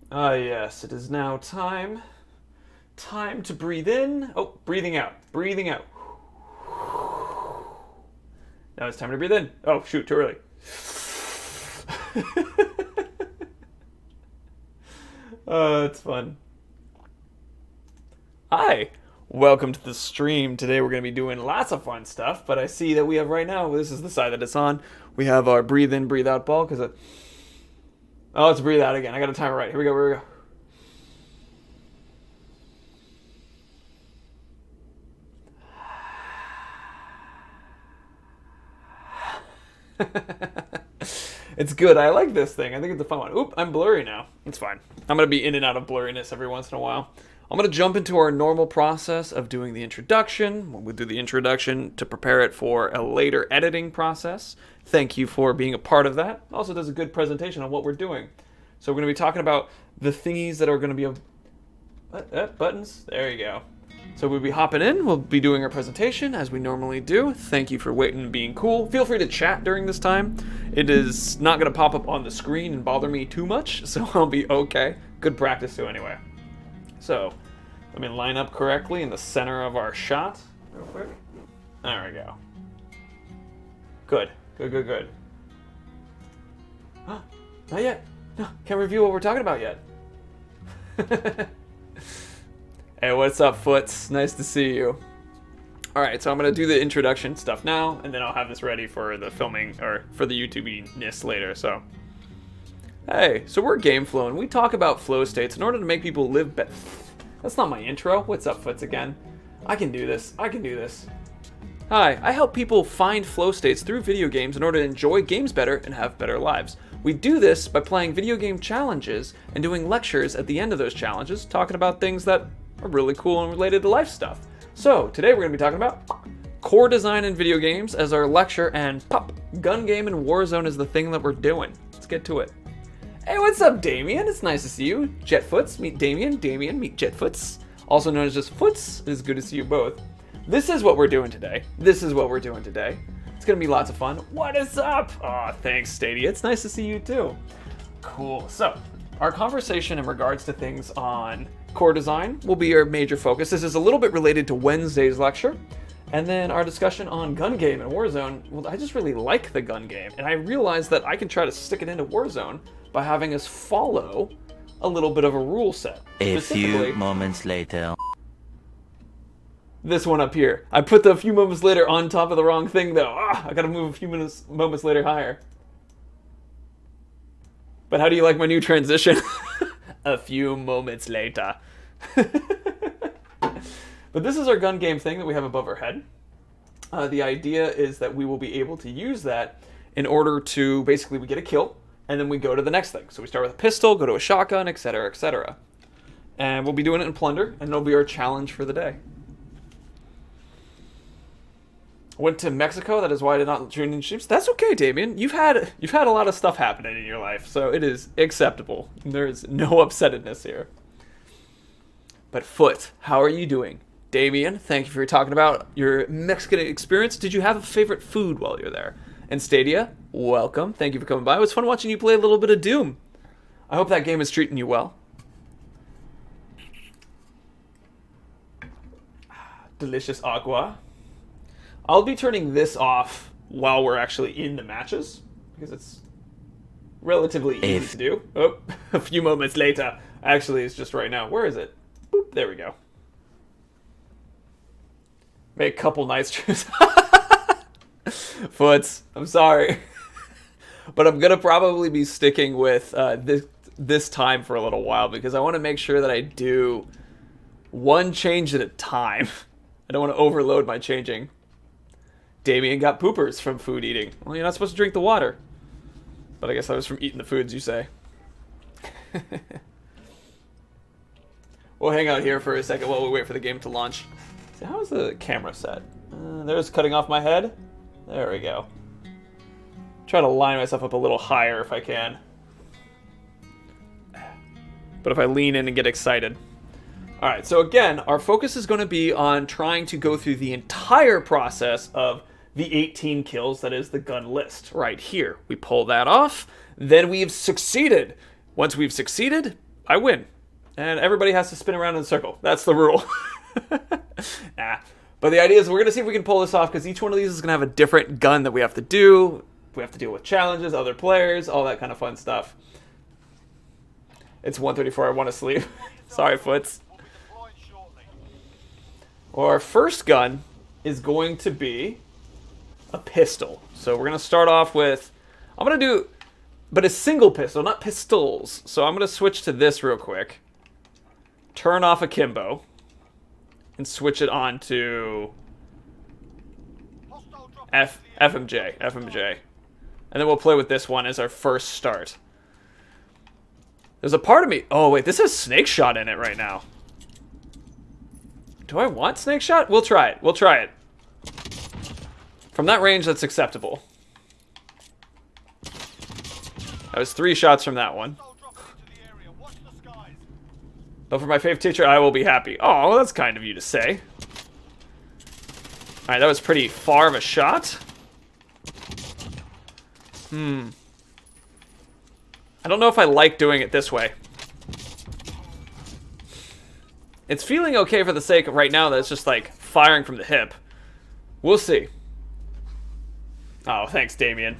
Ah, yes, it is now time. Time to breathe in. Oh, breathing out. Breathing out. Now it's time to breathe in. Oh, shoot, too early. Oh, it's fun. Hi. Welcome to the stream. Today we're going to be doing lots of fun stuff, but I see that we have right now, this is the side that it's on. We have our breathe in, breathe out ball because oh, it's breathe out again. I got to time it right. Here we go. It's good. I like this thing. I think it's a fun one. Oop, I'm blurry now. It's fine. I'm going to be in and out of blurriness every once in a while. I'm going to jump into our normal process of doing the introduction. We'll do the introduction to prepare it for a later editing process. Thank you for being a part of that. Also does a good presentation on what we're doing. So we're going to be talking about the thingies that are going to be... buttons? There you go. So we'll be hopping in, we'll be doing our presentation as we normally do. Thank you for waiting and being cool. Feel free to chat during this time. It is not going to pop up on the screen and bother me too much, so I'll be okay. Good practice too anyway. So, let me line up correctly in the center of our shot real quick. There we go. Good. Not yet. No, can't review what we're talking about yet. Hey, what's up, Foots? Nice to see you. Alright, so I'm going to do the introduction stuff now, and then I'll have this ready for the filming, or for the YouTube-ness later, so. Hey, so we're GameFlow, and we talk about flow states in order to make people live better. That's not my intro. What's up, Foots, again? I can do this. Hi, I help people find flow states through video games in order to enjoy games better and have better lives. We do this by playing video game challenges and doing lectures at the end of those challenges, talking about things that are really cool and related to life stuff. So, today we're going to be talking about core design in video games as our lecture, and pop, gun game and Warzone is the thing that we're doing. Let's get to it. Hey, what's up, Damien? It's nice to see you. Jetfoots, meet Damien. Damien, meet Jetfoots. Also known as just Foots. It is good to see you both. This is what we're doing today. It's going to be lots of fun. What is up? Aw, thanks, Stadia. It's nice to see you too. Cool. So, our conversation in regards to things on core design will be our major focus. This is a little bit related to Wednesday's lecture. And then our discussion on gun game and Warzone. Well, I just really like the gun game. And I realized that I can try to stick it into Warzone by having us follow a little bit of a rule set. A few moments later. This one up here. I put the few moments later on top of the wrong thing though. I gotta move a few moments later higher. But how do you like my new transition? A few moments later. But this is our gun game thing that we have above our head. The idea is that we will be able to use that in order to, basically we get a kill, and then we go to the next thing. So we start with a pistol, go to a shotgun, etc., etc. And we'll be doing it in Plunder, and it'll be our challenge for the day. Went to Mexico, that is why I did not join in streams. That's okay, Damien. You've had a lot of stuff happening in your life, so it is acceptable. There is no upsetedness here. But Foot, how are you doing? Damien, thank you for talking about your Mexican experience. Did you have a favorite food while you're there? And Stadia, welcome. Thank you for coming by. It was fun watching you play a little bit of Doom. I hope that game is treating you well. Delicious agua. I'll be turning this off while we're actually in the matches, because it's relatively easy to do. Oh, a few moments later. Actually, it's just right now. Where is it? Boop, there we go. Make a couple nice trips. Foots, I'm sorry. But I'm going to probably be sticking with this time for a little while, because I want to make sure that I do one change at a time. I don't want to overload my changing. Damien got poopers from food eating. Well, you're not supposed to drink the water. But I guess that was from eating the foods, you say. We'll hang out here for a second while we wait for the game to launch. So how is the camera set? There's cutting off my head. There we go. Try to line myself up a little higher if I can. But if I lean in and get excited. Alright, so again, our focus is going to be on trying to go through the entire process of the 18 kills that is the gun list right here. We pull that off, then we've succeeded. Once we've succeeded, I win. And everybody has to spin around in a circle. That's the rule. Nah. But the idea is we're going to see if we can pull this off, because each one of these is going to have a different gun that we have to do. We have to deal with challenges, other players, all that kind of fun stuff. It's 1:34. I want to sleep. Sorry, Foots. Well, our first gun is going to be a pistol. So we're going to start off with... I'm going to do... But a single pistol, not pistols. So I'm going to switch to this real quick. Turn off akimbo. And switch it on to... FMJ. And then we'll play with this one as our first start. There's a part of me... Oh, wait. This has snake shot in it right now. Do I want snake shot? We'll try it. We'll try it. From that range, that's acceptable. That was 3 shots from that one. But for my fave teacher, I will be happy. Oh, well, that's kind of you to say. Alright, that was pretty far of a shot. I don't know if I like doing it this way. It's feeling okay for the sake of right now that it's just like firing from the hip. We'll see. Oh, thanks, Damien.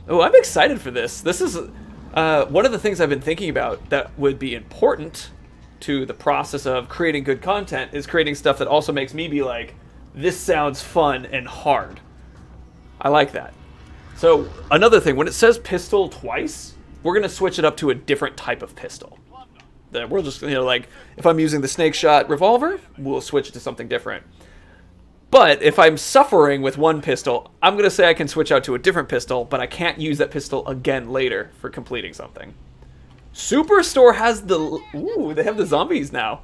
Oh, I'm excited for this. This is one of the things I've been thinking about that would be important to the process of creating good content is creating stuff that also makes me be like, this sounds fun and hard. I like that. So another thing, when it says pistol twice, we're going to switch it up to a different type of pistol. That we'll just, you know, like, if I'm using the snake shot revolver, we'll switch it to something different. But if I'm suffering with one pistol, I'm going to say I can switch out to a different pistol, but I can't use that pistol again later for completing something. Superstore has the... Ooh, they have the zombies now.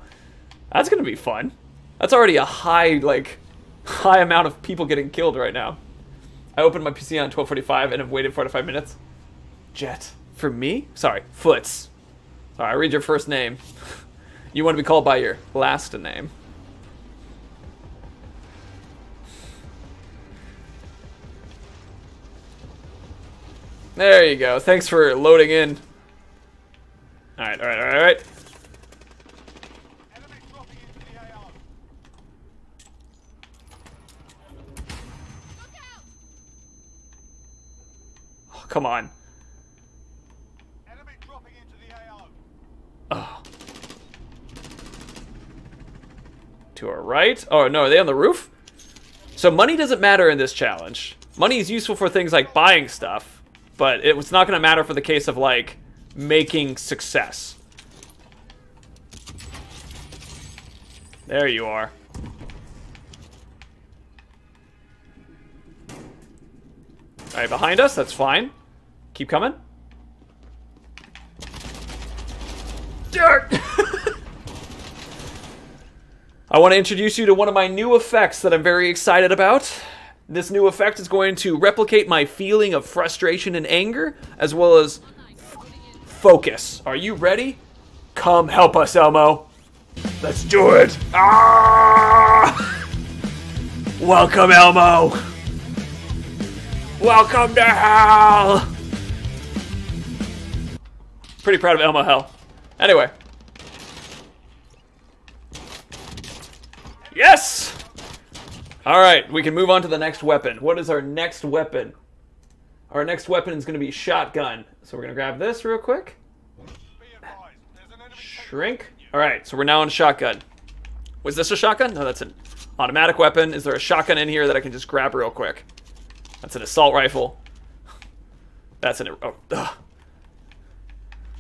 That's going to be fun. That's already a high amount of people getting killed right now. I opened my PC on 12:45 and have waited 45 minutes. Jet. For me? Sorry, Foots. Sorry, I read your first name. You want to be called by your last name. There you go. Thanks for loading in. Alright, alright, alright, alright. Oh, come on. Oh. To our right. Oh, no, are they on the roof? So money doesn't matter in this challenge. Money is useful for things like buying stuff, but it's not going to matter for the case of, like, making success. There you are. Alright, behind us, that's fine. Keep coming. Dirt! I want to introduce you to one of my new effects that I'm very excited about. This new effect is going to replicate my feeling of frustration and anger, as well as focus. Are you ready? Come help us, Elmo. Let's do it. Ah! Welcome, Elmo. Welcome to hell. Pretty proud of Elmo Hell. Anyway. Yes! Alright, we can move on to the next weapon. What is our next weapon? Our next weapon is going to be shotgun. So we're going to grab this real quick. Shrink. Alright, so we're now on shotgun. Was this a shotgun? No, that's an automatic weapon. Is there a shotgun in here that I can just grab real quick? That's an assault rifle. That's an... Oh, ugh.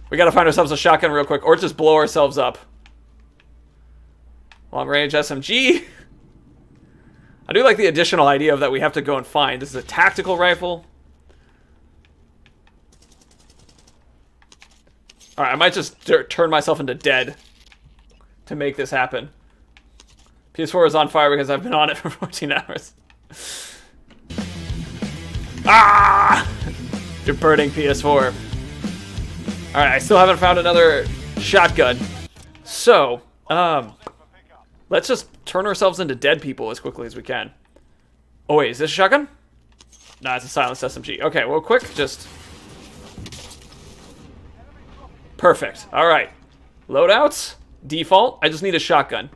We got to find ourselves a shotgun real quick, or just blow ourselves up. Long range SMG. I do like the additional idea of that we have to go and find. This is a tactical rifle. Alright, I might just turn myself into dead to make this happen. PS4 is on fire because I've been on it for 14 hours. Ah! You're burning PS4. Alright, I still haven't found another shotgun. So, let's just turn ourselves into dead people as quickly as we can. Oh wait, is this a shotgun? Nah, it's a silenced SMG. Okay, well quick, just... Perfect. All right. Loadouts. Default. I just need a shotgun.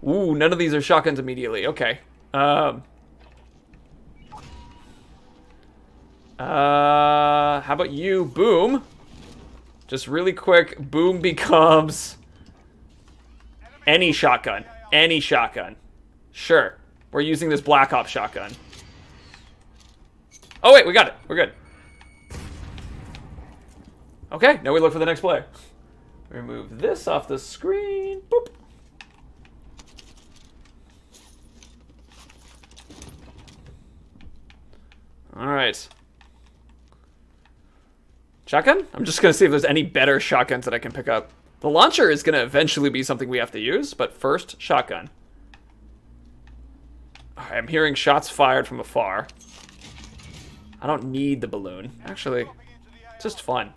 Ooh, none of these are shotguns immediately. Okay. How about you? Boom. Just really quick. Boom becomes any shotgun. Any shotgun. Sure. We're using this Black Ops shotgun. Oh, wait. We got it. We're good. Okay. Now we look for the next player. Remove this off the screen. Boop. All right. Shotgun? I'm just going to see if there's any better shotguns that I can pick up. The launcher is going to eventually be something we have to use, but first, shotgun. I'm hearing shots fired from afar. I don't need the balloon. Actually, it's just fun.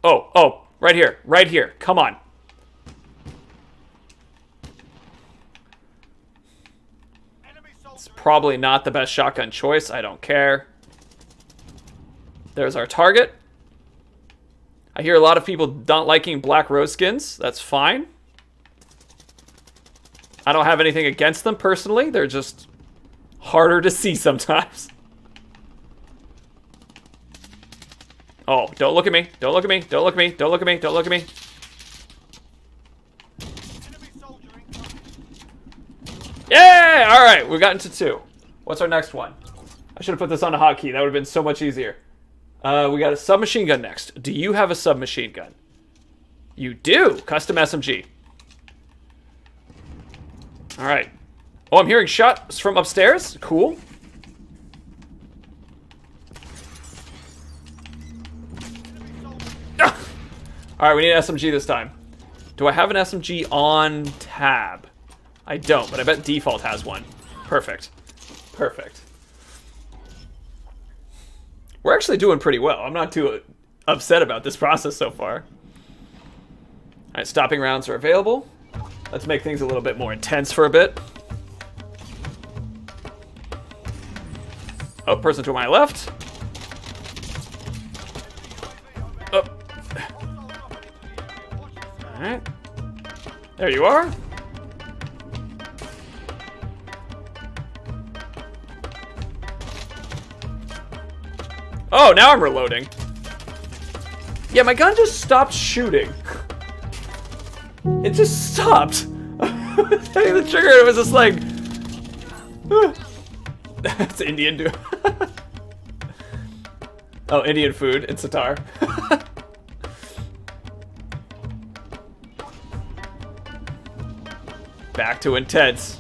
Oh, right here. Right here. Come on. It's probably not the best shotgun choice. I don't care. There's our target. I hear a lot of people not liking black rose skins. That's fine. I don't have anything against them personally. They're just harder to see sometimes. Oh, don't look at me. Don't look at me. Don't look at me. Don't look at me. Don't look at me. Yeah! All right, we got into 2. What's our next one? I should have put this on a hotkey. That would have been so much easier. We got a submachine gun next. Do you have a submachine gun? You do. Custom SMG. All right. Oh, I'm hearing shots from upstairs. Cool. Ah! All right, we need an SMG this time. Do I have an SMG on tab? I don't, but I bet default has one. Perfect. Perfect. We're actually doing pretty well. I'm not too upset about this process so far. All right, stopping rounds are available. Let's make things a little bit more intense for a bit. Oh, person to my left. Oh. All right. There you are. Oh, now I'm reloading. Yeah, my gun just stopped shooting. It just stopped. Hitting the trigger, it was just like... That's Indian dude. Oh, Indian food in Sitar. Back to intense.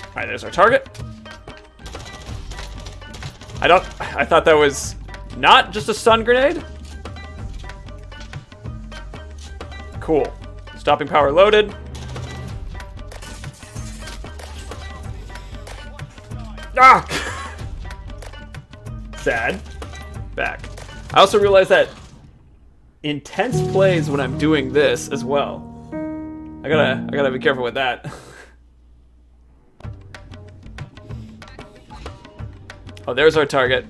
Alright, there's our target. I thought that was not just a stun grenade. Cool. Stopping power loaded. Ah! Sad. Back. I also realized that intense plays when I'm doing this as well. I gotta be careful with that. Oh, there's our target.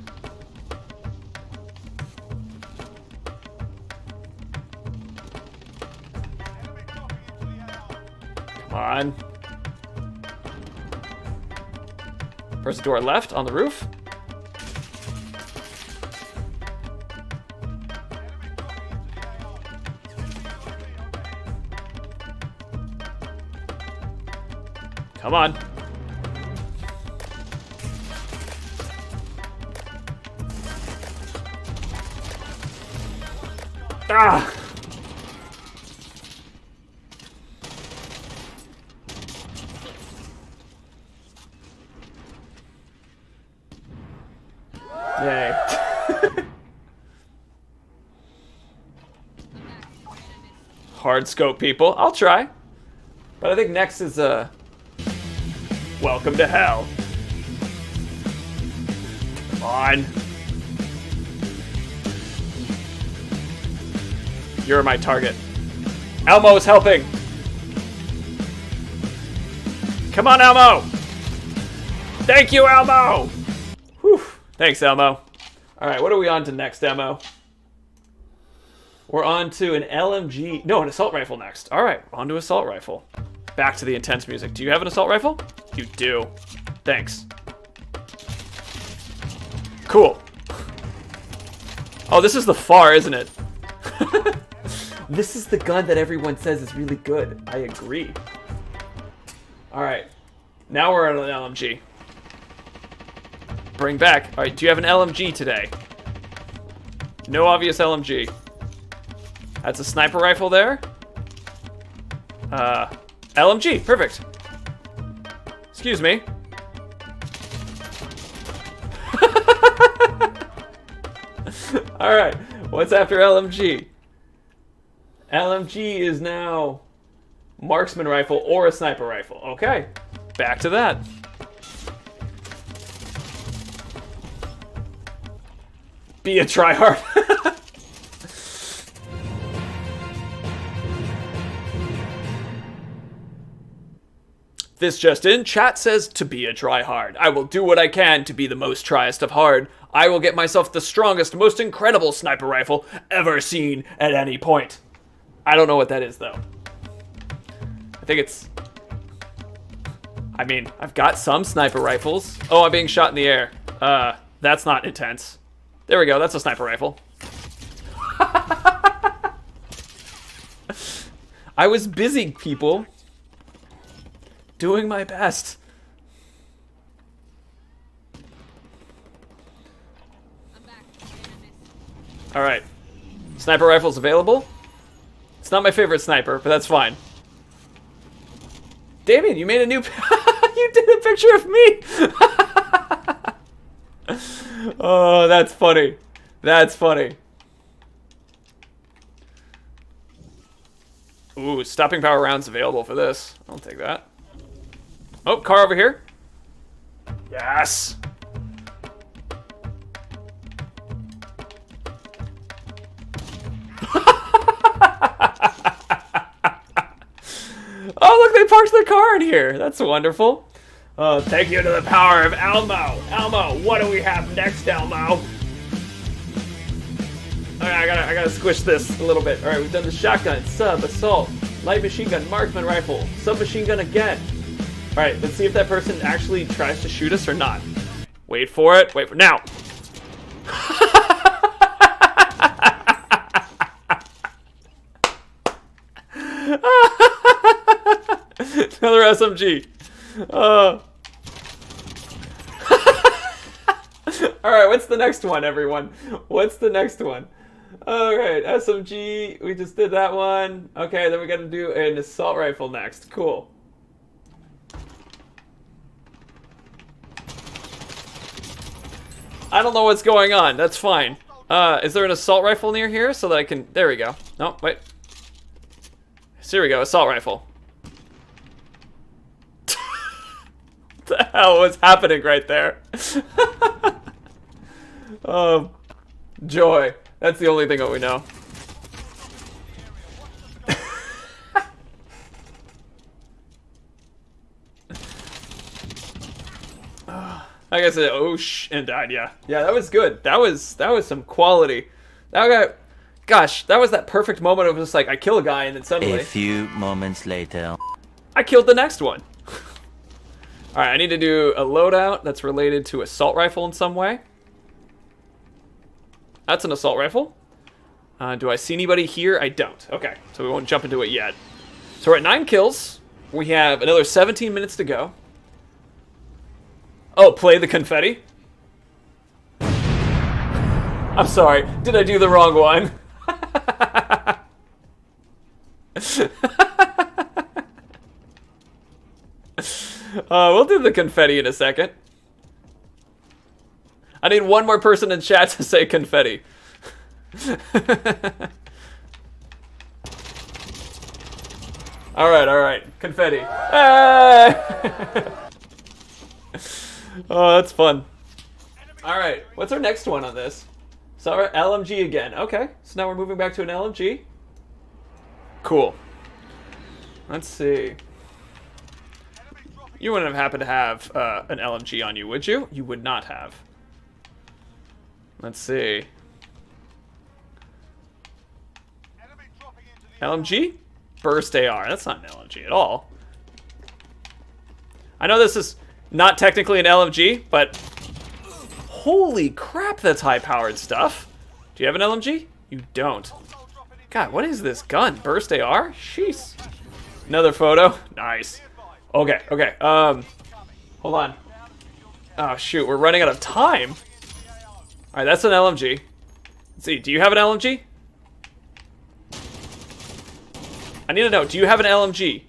Come on. Person to our left on the roof. Come on. Ah! Yay. Hard scope, people. I'll try. But I think next is Welcome to Hell. Come on. You're my target. Elmo is helping. Come on, Elmo. Thank you, Elmo. Whew. Thanks, Elmo. All right, what are we on to next, Elmo? We're on to an LMG. No, an assault rifle next. All right, on to assault rifle. Back to the intense music. Do you have an assault rifle? You do. Thanks. Cool. Oh, this is the FAR, isn't it? This is the gun that everyone says is really good. I agree. All right. Now we're on an LMG. Bring back. All right, do you have an LMG today? No obvious LMG. That's a sniper rifle there. LMG, perfect. Excuse me. All right, what's after LMG? LMG is now marksman rifle or a sniper rifle. Okay, back to that. Be a tryhard. This just in, chat says to be a tryhard. I will do what I can to be the most tryest of hard. I will get myself the strongest, most incredible sniper rifle ever seen at any point. I don't know what that is, though. I think it's... I mean, I've got some sniper rifles. Oh, I'm being shot in the air. That's not intense. There we go, that's a sniper rifle. I was busy, people. Doing my best. Alright. Sniper rifles available. It's not my favorite sniper, but that's fine. Damien, you made a new... You did a picture of me! Oh, that's funny. That's funny. Ooh, stopping power rounds available for this. I'll take that. Oh, car over here. Yes! Oh, look, they parked the car in here. That's wonderful. Thank you to the power of Elmo. Elmo, what do we have next, Elmo? Alright, I gotta squish this a little bit. Alright, we've done the shotgun, sub, assault, light machine gun, marksman rifle, submachine gun again. Alright, let's see if that person actually tries to shoot us or not. Wait for it. Wait for now. Another SMG. Alright, what's the next one, everyone? What's the next one? Alright, SMG. We just did that one. Okay, then we gotta do an assault rifle next. Cool. I don't know what's going on. That's fine. Is there an assault rifle near here so that I can... There we go. No, wait. Here we go. Assault rifle. What the hell was happening right there? Joy. That's the only thing that we know. Like I said, oh and died. Yeah, that was good. That was some quality. That guy, gosh, that was that perfect moment of just like I kill a guy and then suddenly a few moments later, I killed the next one. All right, I need to do a loadout that's related to assault rifle in some way. That's an assault rifle. Do I see anybody here? I don't. Okay, so we won't jump into it yet. So we're at 9 kills. We have another 17 minutes to go. Oh, play the confetti? I'm sorry. Did I do the wrong one? We'll do the confetti in a second. I need one more person in chat to say confetti. Alright. Confetti. Hey! Oh, that's fun. Alright, what's our next one on this? So, LMG again. Okay, so now we're moving back to an LMG. Cool. Let's see. You wouldn't have happened to have an LMG on you, would you? You would not have. Let's see. LMG? Burst AR. That's not an LMG at all. I know this is not technically an LMG, but holy crap, that's high-powered stuff. Do you have an LMG? You don't. God, what is this gun? Burst AR? Jeez. Another photo. Nice. Okay, okay. Hold on. Oh, shoot. We're running out of time. All right, that's an LMG. Let's see. Do you have an LMG? I need to know. Do you have an LMG?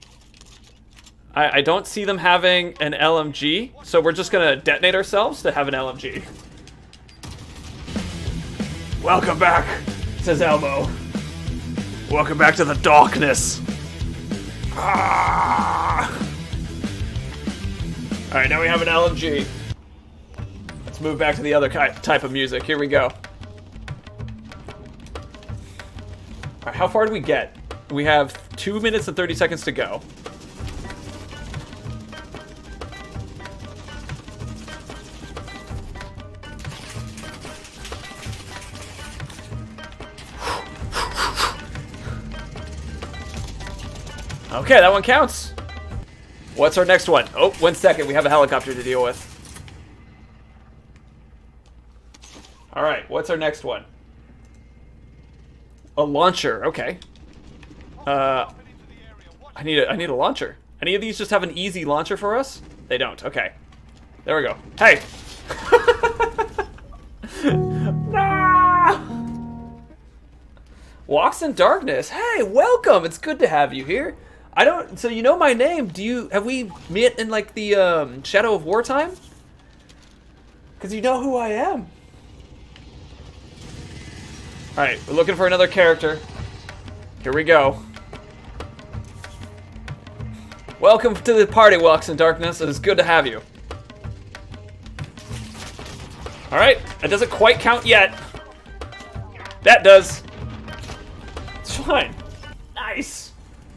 I don't see them having an LMG, so we're just going to detonate ourselves to have an LMG. Welcome back, says Elmo. Welcome back to the darkness. Ah! Alright, now we have an LMG. Let's move back to the other type of music. Here we go. Alright, how far did we get? We have 2 minutes and 30 seconds to go. Okay, that one counts. What's our next one? Oh, 1 second. We have a helicopter to deal with. All right, what's our next one? A launcher. Okay. I need a launcher. Any of these just have an easy launcher for us? They don't. Okay. There we go. Hey. No! Walks in Darkness. Hey, welcome. It's good to have you here. So you know my name. Have we met in like the Shadow of Wartime? Because you know who I am. Alright, we're looking for another character. Here we go. Welcome to the party, Walks in Darkness. It is good to have you. Alright, that doesn't quite count yet. That does. It's fine. Nice.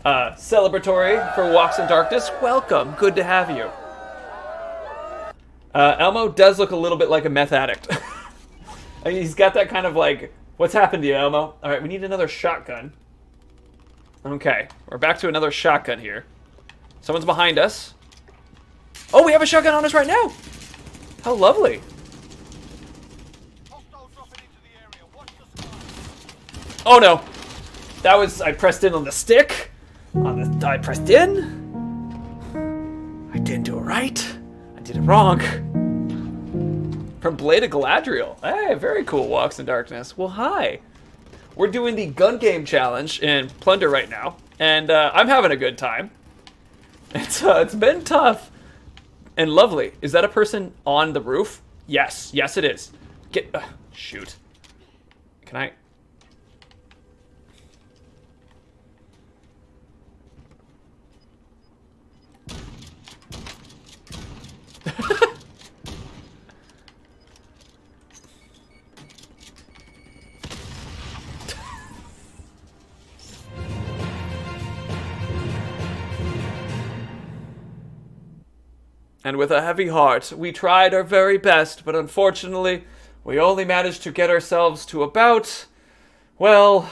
Celebratory for Walks in Darkness. Welcome. Good to have you. Elmo does look a little bit like a meth addict. I mean, he's got that kind of like, what's happened to you, Elmo? Alright, we need another shotgun. Okay, we're back to another shotgun here. Someone's behind us. Oh, we have a shotgun on us right now. How lovely. Oh no. That was, I pressed in on the stick. I pressed in. I didn't do it right. I did it wrong. From Blade of Galadriel. Hey, very cool, Walks in Darkness. Well, hi. We're doing the gun game challenge in Plunder right now, and I'm having a good time. It's been tough and lovely. Is that a person on the roof? Yes, yes it is. Shoot. Can I? And with a heavy heart, we tried our very best, but unfortunately, we only managed to get ourselves to about, well,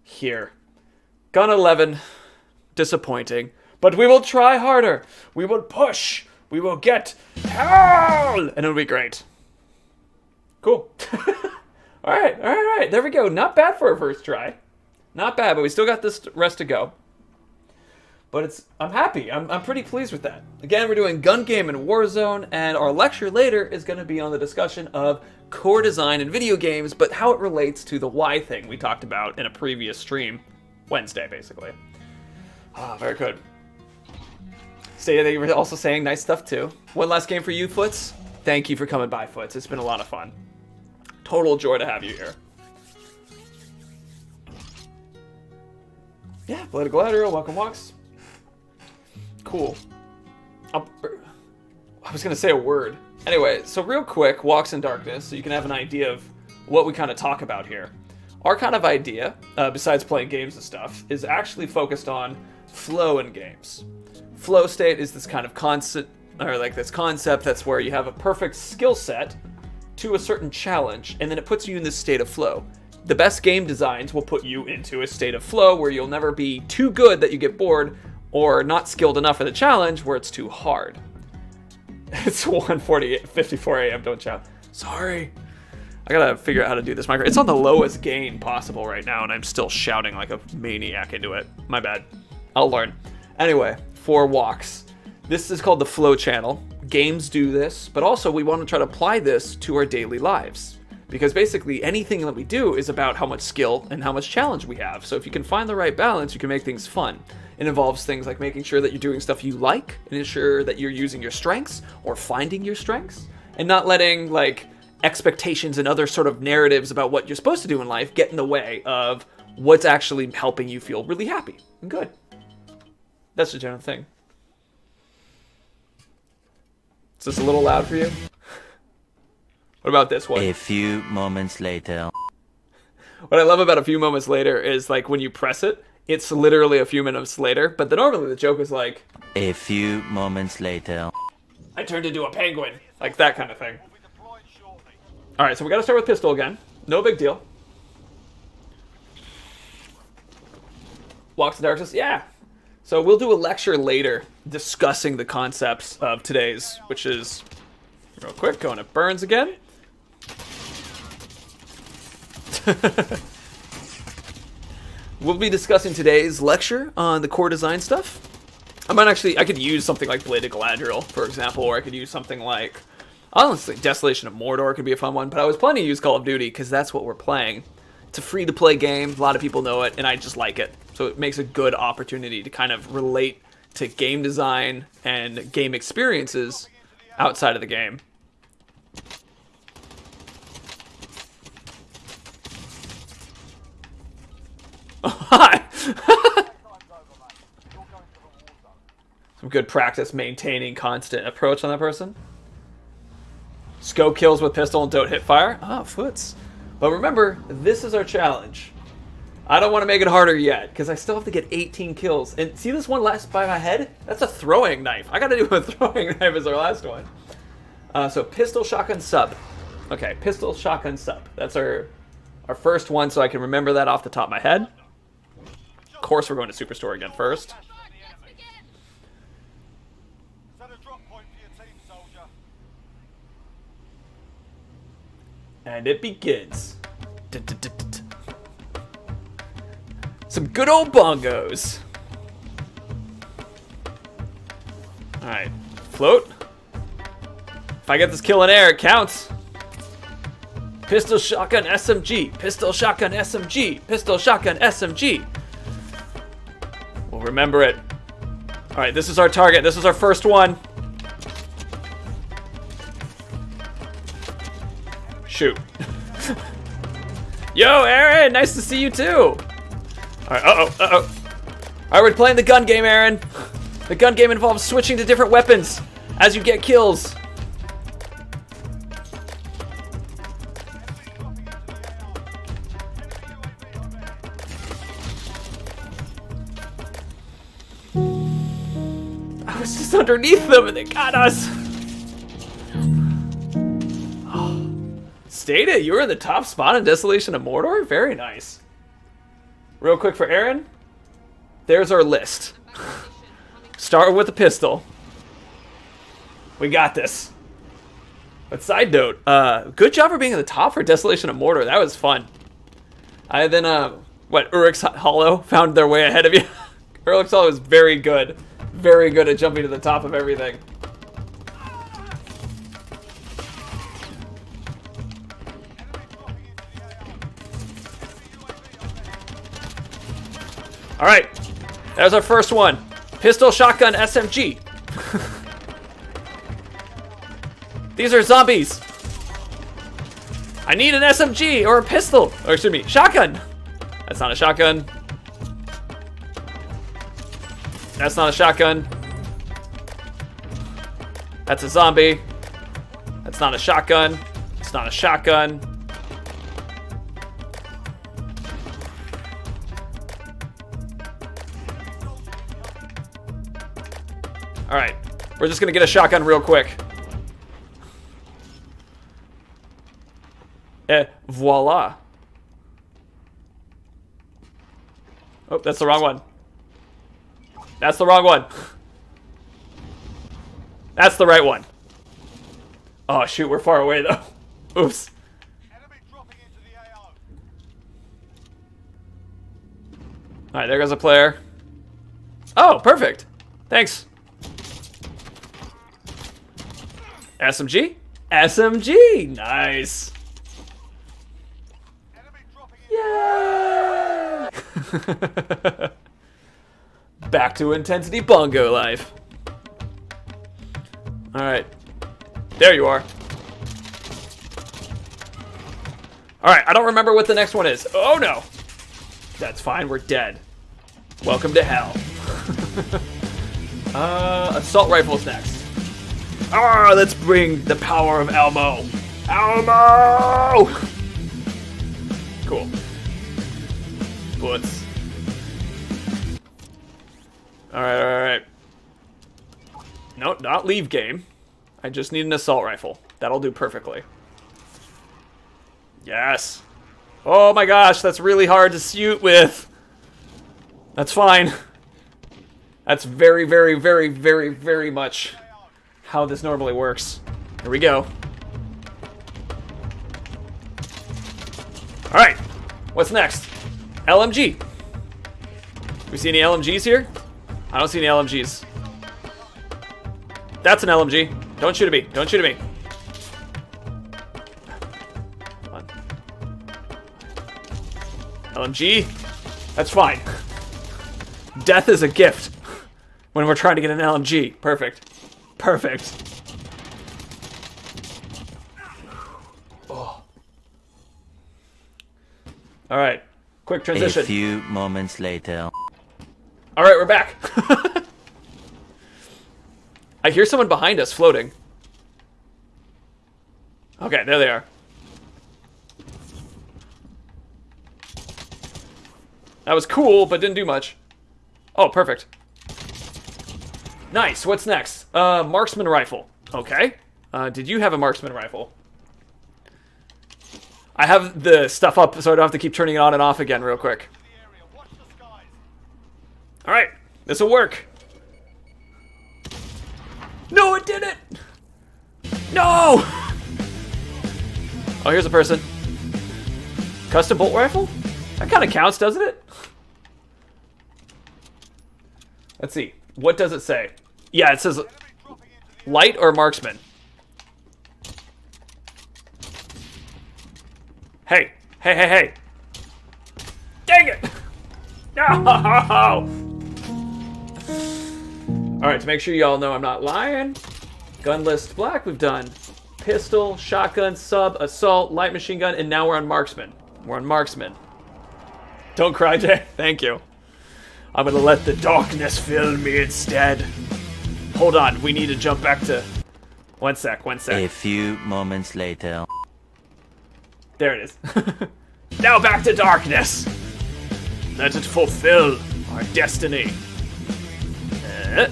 here. Gun 11. Disappointing. But we will try harder. We will push. We will get hell! And it'll be great. Cool. Alright, alright. There we go. Not bad for a first try. Not bad, but we still got this rest to go. But I'm happy. I'm pretty pleased with that. Again, we're doing gun game in Warzone, and our lecture later is going to be on the discussion of core design in video games, but how it relates to the why thing we talked about in a previous stream, Wednesday, basically. Ah, very good. Say that you were also saying nice stuff too. One last game for you, Foots. Thank you for coming by, Foots. It's been a lot of fun. Total joy to have you here. Yeah, Blade of Galadriel, welcome, Walks. Cool. I was going to say a word. Anyway, so real quick, Walks in Darkness, so you can have an idea of what we kind of talk about here. Our kind of idea, besides playing games and stuff, is actually focused on flow in games. Flow state is this kind of concept, or like this concept that's where you have a perfect skill set, to a certain challenge, and then it puts you in this state of flow. The best game designs will put you into a state of flow where you'll never be too good that you get bored, or not skilled enough for the challenge where it's too hard. It's 54 a.m. Don't shout. Sorry. I gotta figure out how to do this micro. It's on the lowest gain possible right now, and I'm still shouting like a maniac into it. My bad. I'll learn. Anyway, for walks. This is called the flow channel. Games do this, but also we want to try to apply this to our daily lives. Because basically anything that we do is about how much skill and how much challenge we have. So if you can find the right balance, you can make things fun. It involves things like making sure that you're doing stuff you like, and ensure that you're using your strengths or finding your strengths, and not letting like expectations and other sort of narratives about what you're supposed to do in life get in the way of what's actually helping you feel really happy and good. That's the general thing. Is this a little loud for you? What about this one? A few moments later. What I love about a few moments later is like when you press it, it's literally a few minutes later, but then normally the joke is like, a few moments later. I turned into a penguin. Like that kind of thing. Alright, so we gotta start with pistol again. No big deal. Walks the darkness? Yeah. So we'll do a lecture later discussing the concepts of today's, which is, real quick, going to Burns again. We'll be discussing today's lecture on the core design stuff. I could use something like Blade of Galadriel, for example, or I could use something like, honestly, Desolation of Mordor could be a fun one, but I was planning to use Call of Duty because that's what we're playing. It's a free-to-play game, a lot of people know it, and I just like it. So it makes a good opportunity to kind of relate to game design and game experiences outside of the game. Some good practice maintaining constant approach on that person. Scope kills with pistol and don't hit fire. Ah, foots. But remember, this is our challenge. I don't want to make it harder yet, because I still have to get 18 kills. And see this one last by my head? That's a throwing knife. I gotta do a throwing knife as our last one. So pistol, shotgun, sub. Okay, pistol, shotgun, sub. That's our first one, so I can remember that off the top of my head. Of course, we're going to Superstore again first. And it begins. Some good old bongos. Alright, float. If I get this kill in air, it counts. Pistol, shotgun, SMG. Pistol, shotgun, SMG. Pistol, shotgun, SMG. We'll remember it. Alright, this is our target. This is our first one. Shoot. Yo, Aaron! Nice to see you too! Alright, uh-oh. Alright, we're playing the gun game, Aaron. The gun game involves switching to different weapons as you get kills. I was just underneath them and they got us. Stated, you were in the top spot in Desolation of Mordor? Very nice. Real quick for Aaron, there's our list. Start with a pistol. We got this. But side note, good job for being at the top for Desolation of Mordor. That was fun. I then, Uruk's Hollow found their way ahead of you. Uruk's Hollow is very good at jumping to the top of everything. Alright, there's our first one. Pistol, shotgun, SMG. These are zombies. I need an SMG or a pistol. Or excuse me, shotgun. That's not a shotgun. That's not a shotgun. That's a zombie. That's not a shotgun. It's not a shotgun. Alright, we're just gonna get a shotgun real quick. Et voila. Oh, that's the wrong one. That's the wrong one. That's the right one. Oh, shoot, we're far away, though. Oops. Enemy dropping into the AO. Alright, there goes a player. Oh, perfect. Thanks. SMG? SMG! Nice. Enemy dropping into Yay! Back to intensity bongo life. Alright. There you are. Alright, I don't remember what the next one is. Oh no! That's fine, we're dead. Welcome to hell. Assault rifle's next. Ah, let's bring the power of Elmo. Elmo! Cool. Bullets. Alright, alright. No, not leave game. I just need an assault rifle. That'll do perfectly. Yes. Oh my gosh, that's really hard to shoot with. That's fine. That's very, very, very, very, very much how this normally works. Here we go. Alright. What's next? LMG. We see any LMGs here? I don't see any LMGs. That's an LMG. Don't shoot at me. Don't shoot at me. Come on. LMG. That's fine. Death is a gift when we're trying to get an LMG. Perfect. Perfect. Oh. All right. Quick transition. A few moments later. All right, we're back. I hear someone behind us floating. Okay, there they are. That was cool, but didn't do much. Oh, perfect. Nice. What's next? Marksman rifle. Okay. Did you have a marksman rifle? I have the stuff up, so I don't have to keep turning it on and off again real quick. the area. Watch the skies. All right. This will work. No, it didn't. No. Oh, here's a person. Custom bolt rifle? That kind of counts, doesn't it? Let's see. What does it say? Yeah, it says light or marksman. Hey. Hey, hey, hey. Dang it. No. Alright, to make sure y'all know I'm not lying. Gun list black, we've done pistol, shotgun, sub, assault, light machine gun, and now we're on marksman. We're on marksman. Don't cry, Jay. Thank you. I'm gonna let the darkness fill me instead. Hold on, we need to jump back to... One sec, one sec. A few moments later. There it is. Now back to darkness. Let it fulfill our destiny. That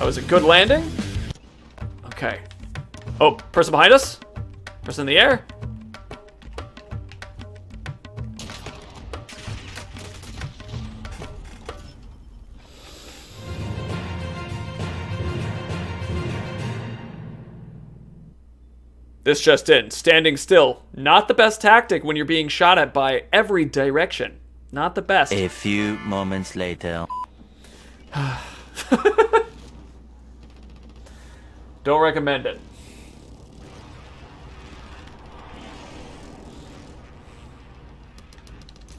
was a good landing. Okay. Oh, person behind us? Person in the air? This just in. Standing still. Not the best tactic when you're being shot at by every direction. Not the best. A few moments later. Don't recommend it.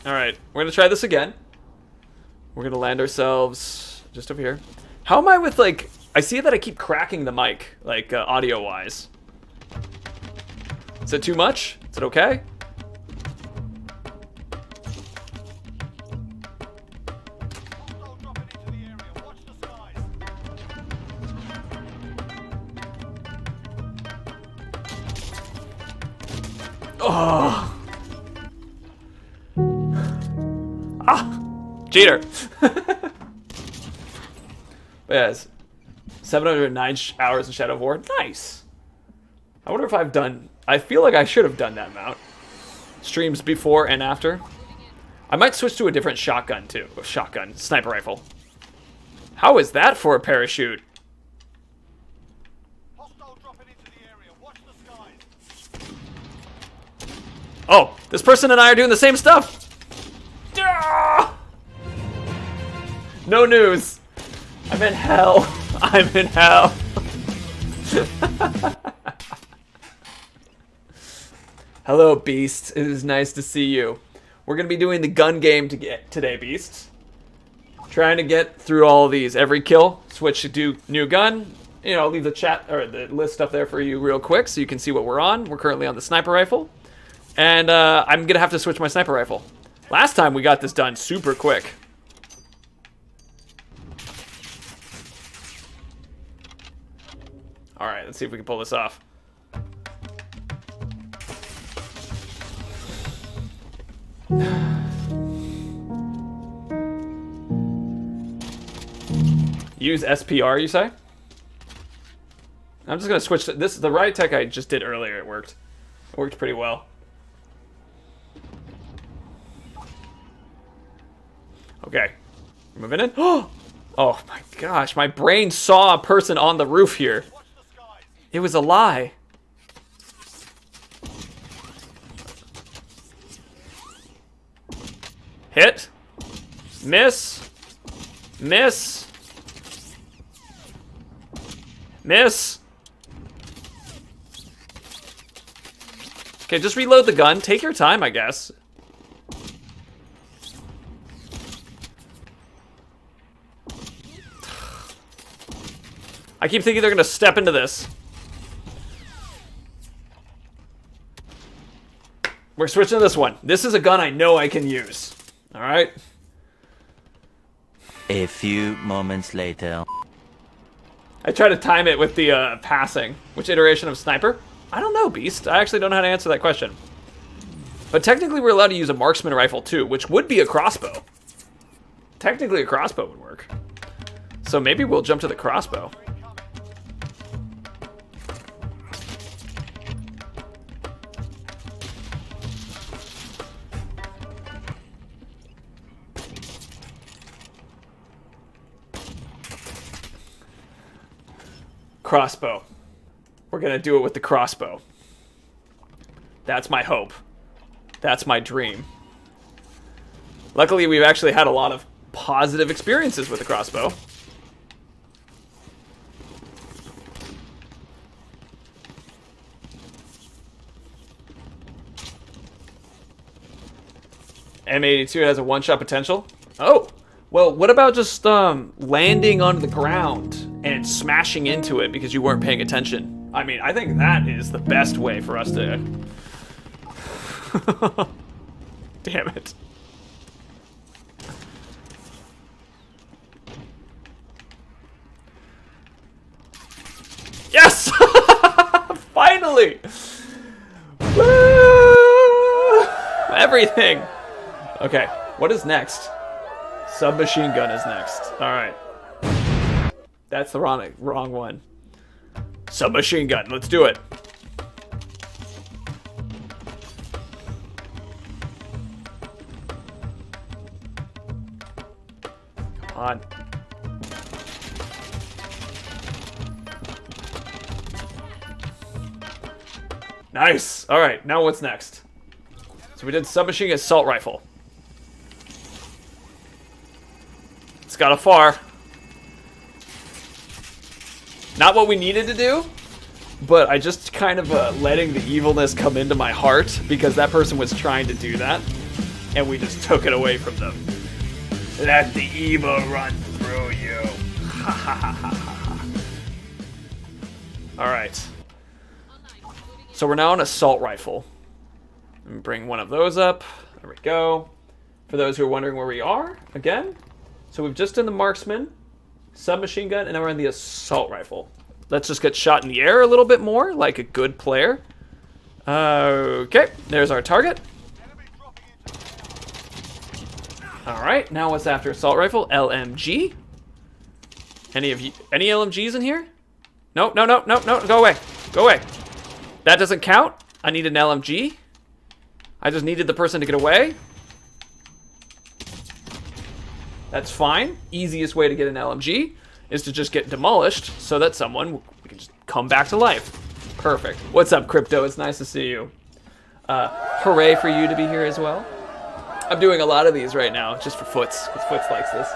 Alright, we're gonna try this again. We're gonna land ourselves just over here. How am I with, like... I see that I keep cracking the mic, like, audio-wise. Is it too much? Is it okay? Hostile dropping into the area. Watch the skies. Oh. Ah! Cheater! But yeah, it's 709 hours in Shadow of War. Nice! I wonder if I've done I feel like I should have done that mount. Streams before and after. I might switch to a different shotgun too. A shotgun, sniper rifle. How is that for a parachute? Hostile dropping into the area. Watch the skies. Oh, this person and I are doing the same stuff. Ah! No news. I'm in hell. I'm in hell. Hello, Beast. It is nice to see you. We're going to be doing the gun game today, Beast. Trying to get through all of these. Every kill, switch to do new gun. You know, leave the chat or the list up there for you real quick so you can see what we're on. We're currently on the sniper rifle. And I'm going to have to switch my sniper rifle. Last time we got this done super quick. Alright, let's see if we can pull this off. Use SPR, you say? I'm just gonna switch to this. The right tech I just did earlier. It worked. It worked pretty well. Okay, moving in. Oh my gosh! My brain saw a person on the roof here. Watch the skies. It was a lie. Hit. Miss. Miss. Miss. Okay, just reload the gun. Take your time, I guess. I keep thinking they're gonna step into this. We're switching to this one. This is a gun I know I can use. Alright? A few moments later. I try to time it with the passing. Which iteration of sniper? I don't know, Beast. I actually don't know how to answer that question. But technically we're allowed to use a marksman rifle too, which would be a crossbow. Technically a crossbow would work. So maybe we'll jump to the crossbow. Crossbow. We're gonna do it with the crossbow. That's my hope. That's my dream. Luckily, we've actually had a lot of positive experiences with the crossbow. M82 has a one-shot potential. Oh! Well, what about just landing on the ground and smashing into it because you weren't paying attention? I mean, I think that is the best way for us to... Damn it. Yes! Finally! Woo! Everything! Okay, what is next? Submachine gun is next. Alright. That's the wrong one. Submachine gun, let's do it. Come on. Nice! Alright, now what's next? So we did submachine assault rifle. It's got a FAR. Not what we needed to do, but I just kind of letting the evilness come into my heart because that person was trying to do that, and we just took it away from them. Let the evil run through you. Ha ha ha ha ha. Alright. So we're now on assault rifle. Let me bring one of those up. There we go. For those who are wondering where we are, again. So we've just done the marksman, submachine gun, and now we're on the assault rifle. Let's just get shot in the air a little bit more, like a good player. Okay, there's our target. Alright, now what's after assault rifle? LMG. Any LMGs in here? No, no, no, no, no, go away. Go away. That doesn't count? I need an LMG. I just needed the person to get away. That's fine. Easiest way to get an LMG is to just get demolished so that someone can just come back to life. Perfect. What's up, Crypto? It's nice to see you. Hooray for you to be here as well. I'm doing a lot of these right now just for Foots, because Foots likes this.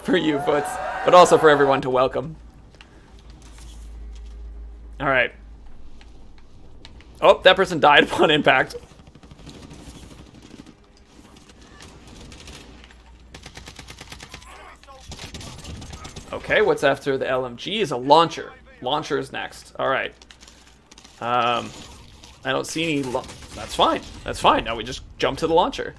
For you, Foots. But also for everyone to welcome. Alright. Oh, that person died upon impact. Okay, what's after the LMG is a launcher. Launcher is next. Alright. I don't see any... That's fine. That's fine. Now we just jump to the launcher.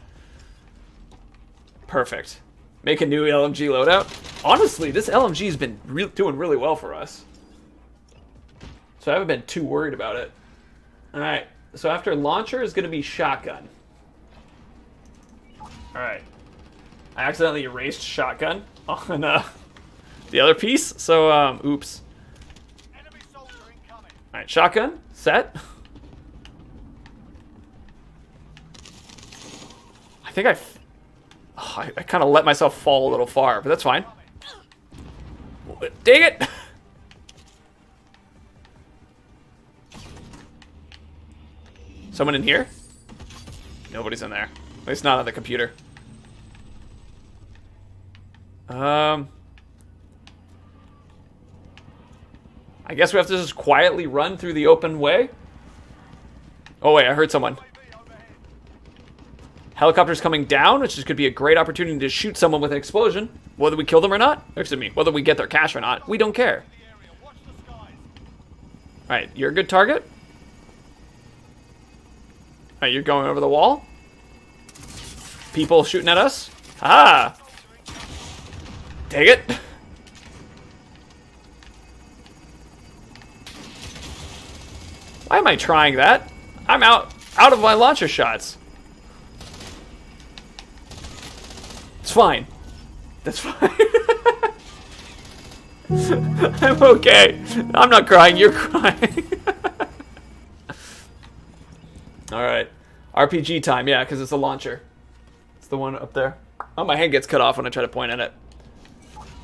Perfect. Make a new LMG loadout. Honestly, this LMG's been doing really well for us. So I haven't been too worried about it. Alright. So after launcher is going to be shotgun. Alright. I accidentally erased shotgun on the other piece. So, oops. Alright, shotgun. Set. I think I kind of let myself fall a little far, but that's fine. Dang it! Someone in here? Nobody's in there. At least not on the computer. I guess we have to just quietly run through the open way. Oh wait, I heard someone. Helicopter's coming down, which could be a great opportunity to shoot someone with an explosion. Whether we kill them or not. Excuse me, whether we get their cash or not. We don't care. Alright, you're a good target. Alright, you're going over the wall. People shooting at us. Ah! Dang it. Why am I trying that? I'm out of my launcher shots. It's fine. That's fine. I'm okay. I'm not crying, you're crying. Alright. RPG time, yeah, because it's a launcher. It's the one up there. Oh, my hand gets cut off when I try to point at it.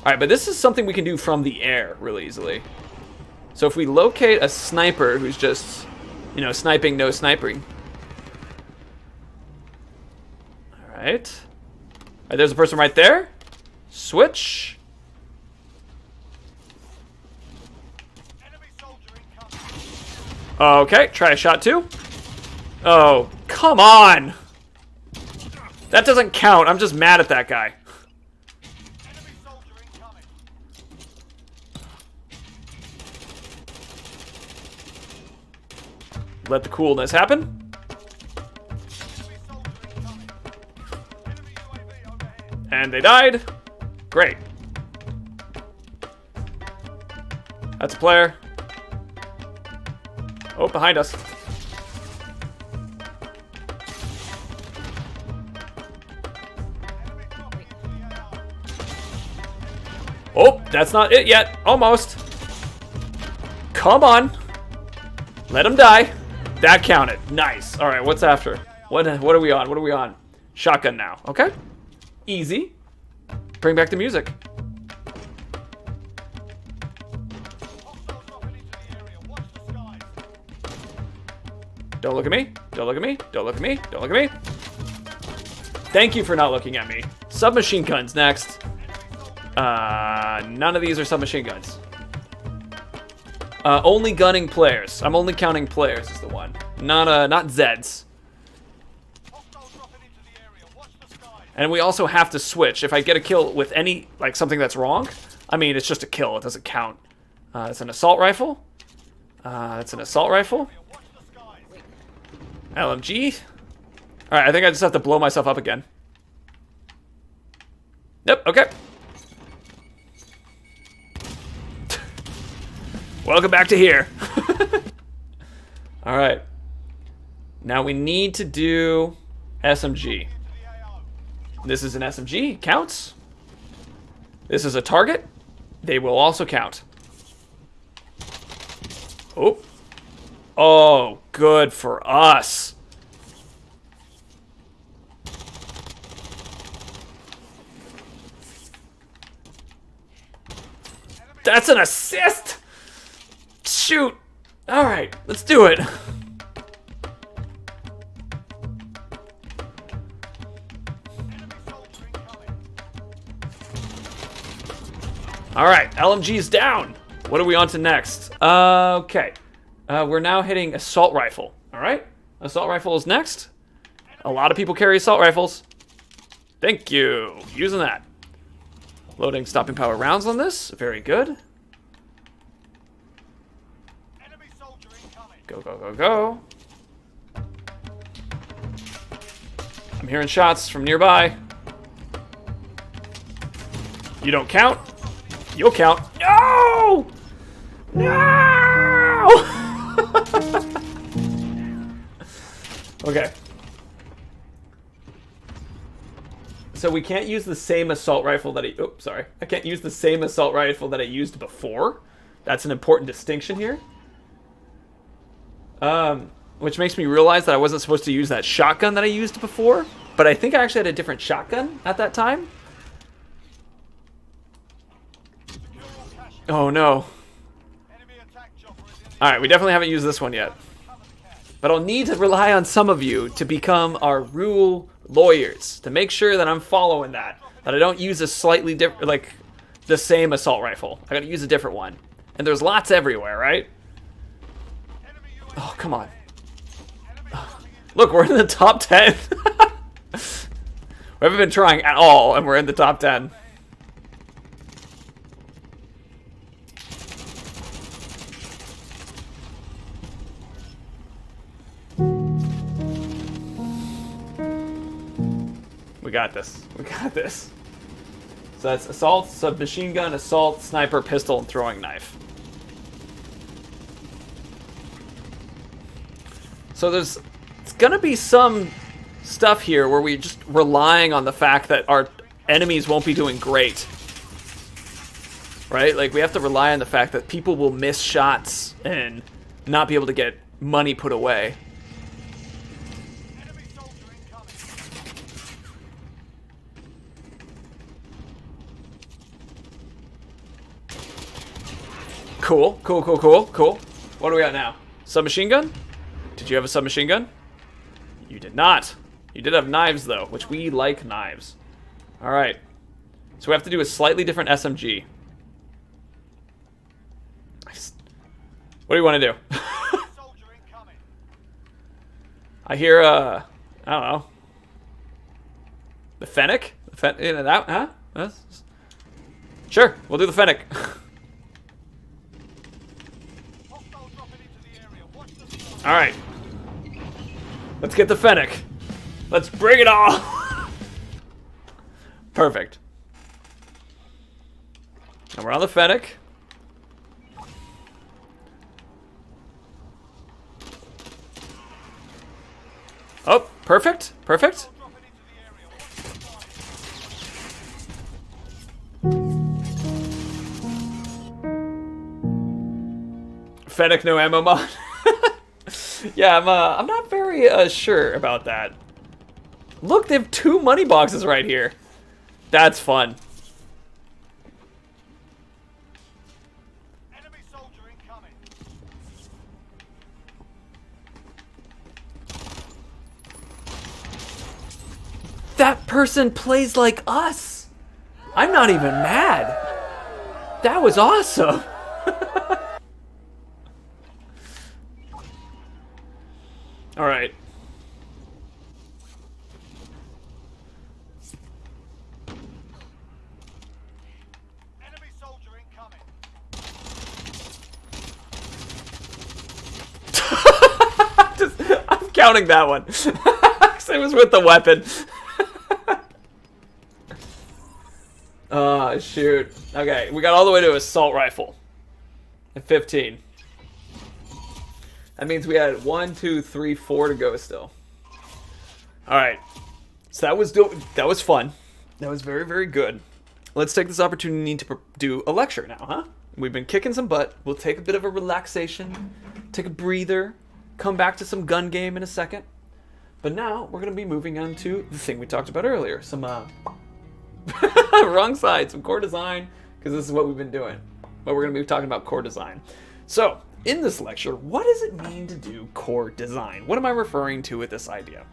Alright, but this is something we can do from the air really easily. So if we locate a sniper who's just, you know, sniping, no sniping. Alright. Alright, there's a person right there. Switch. Okay, try a shot two. Oh, come on! That doesn't count. I'm just mad at that guy. Let the coolness happen. And they died. Great. That's a player. Oh, behind us. Oh, that's not it yet. Almost. Come on. Let him die. That counted. Nice. All right, what's after? What are we on? What are we on? Shotgun now. Okay. Easy. Bring back the music. Don't look at me. Don't look at me. Don't look at me. Don't look at me. Thank you for not looking at me. Submachine guns next. None of these are submachine guns. Only gunning players. I'm only counting players is the one. Not Zeds. And we also have to switch. If I get a kill with any, like, something that's wrong, I mean, it's just a kill. It doesn't count. It's an assault rifle. It's an assault rifle. LMG. Alright, I think I just have to blow myself up again. Yep, okay. Welcome back to here. Alright. Now we need to do SMG. This is an SMG. Counts. This is a target. They will also count. Oh. Oh, good for us. That's an assist! Shoot! Alright, let's do it. Alright, LMG's down. What are we on to next? Okay. We're now hitting assault rifle. Alright, assault rifle is next. A lot of people carry assault rifles. Thank you. Using that. Loading stopping power rounds on this. Very good. Enemy soldier incoming. Go, go, go, go. I'm hearing shots from nearby. You don't count. You'll count. No! No! Okay. So we can't use the same assault rifle that oops, sorry. I can't use the same assault rifle that I used before. That's an important distinction here. Which makes me realize that I wasn't supposed to use that shotgun that I used before. But I think I actually had a different shotgun at that time. Oh no. Enemy attack chopper is in the Alright, we definitely haven't used this one yet. cover the cache. But I'll need to rely on some of you to become our rule lawyers. To make sure that I'm following that. That I don't use a slightly different, like, the same assault rifle. I gotta use a different one. And there's lots everywhere, right? Enemy UAV Oh, come on. Enemy dropping into Look, we're in the top 10. We haven't been trying at all, and we're in the top 10. We got this. We got this. So that's assault, submachine gun, assault, sniper, pistol, and throwing knife. So there's gonna be some stuff here where we're just relying on the fact that our enemies won't be doing great. Right? Like, we have to rely on the fact that people will miss shots and not be able to get money put away. enemy soldier incoming. Cool, cool, cool, cool, cool. What do we got now? Submachine gun? Did you have a submachine gun? You did not. You did have knives, though, which we like knives. Alright. So we have to do a slightly different SMG. What do you want to do? Soldier incoming. I hear, I don't know. The Fennec? You know, that, huh? Sure, we'll do the Fennec. Hostile dropping into the area. Watch the score. Alright. Let's get the Fennec. Let's bring it all. Perfect. And we're on the Fennec. Oh, perfect. Perfect. Dropping into the area. Watch the score. Fennec no ammo mod. Yeah, I'm not very sure about that. Look, they have 2 money boxes right here. That's fun. Enemy soldier incoming. That person plays like us. I'm not even mad. That was awesome. All right. Enemy soldier incoming. I'm counting that one. 'Cause it was with the weapon. Oh, shoot. Okay, we got all the way to assault rifle. At 15. That means we had 1, 2, 3, 4 to go still. Alright. So that was fun. That was very, very good. Let's take this opportunity to do a lecture now, huh? We've been kicking some butt. We'll take a bit of a relaxation. take a breather, come back to some gun game in a second. But now we're going to be moving on to the thing we talked about earlier. Some, wrong side, some core design, because this is what we've been doing. But we're going to be talking about core design. So, in this lecture, what does it mean to do core design? What am I referring to with this idea?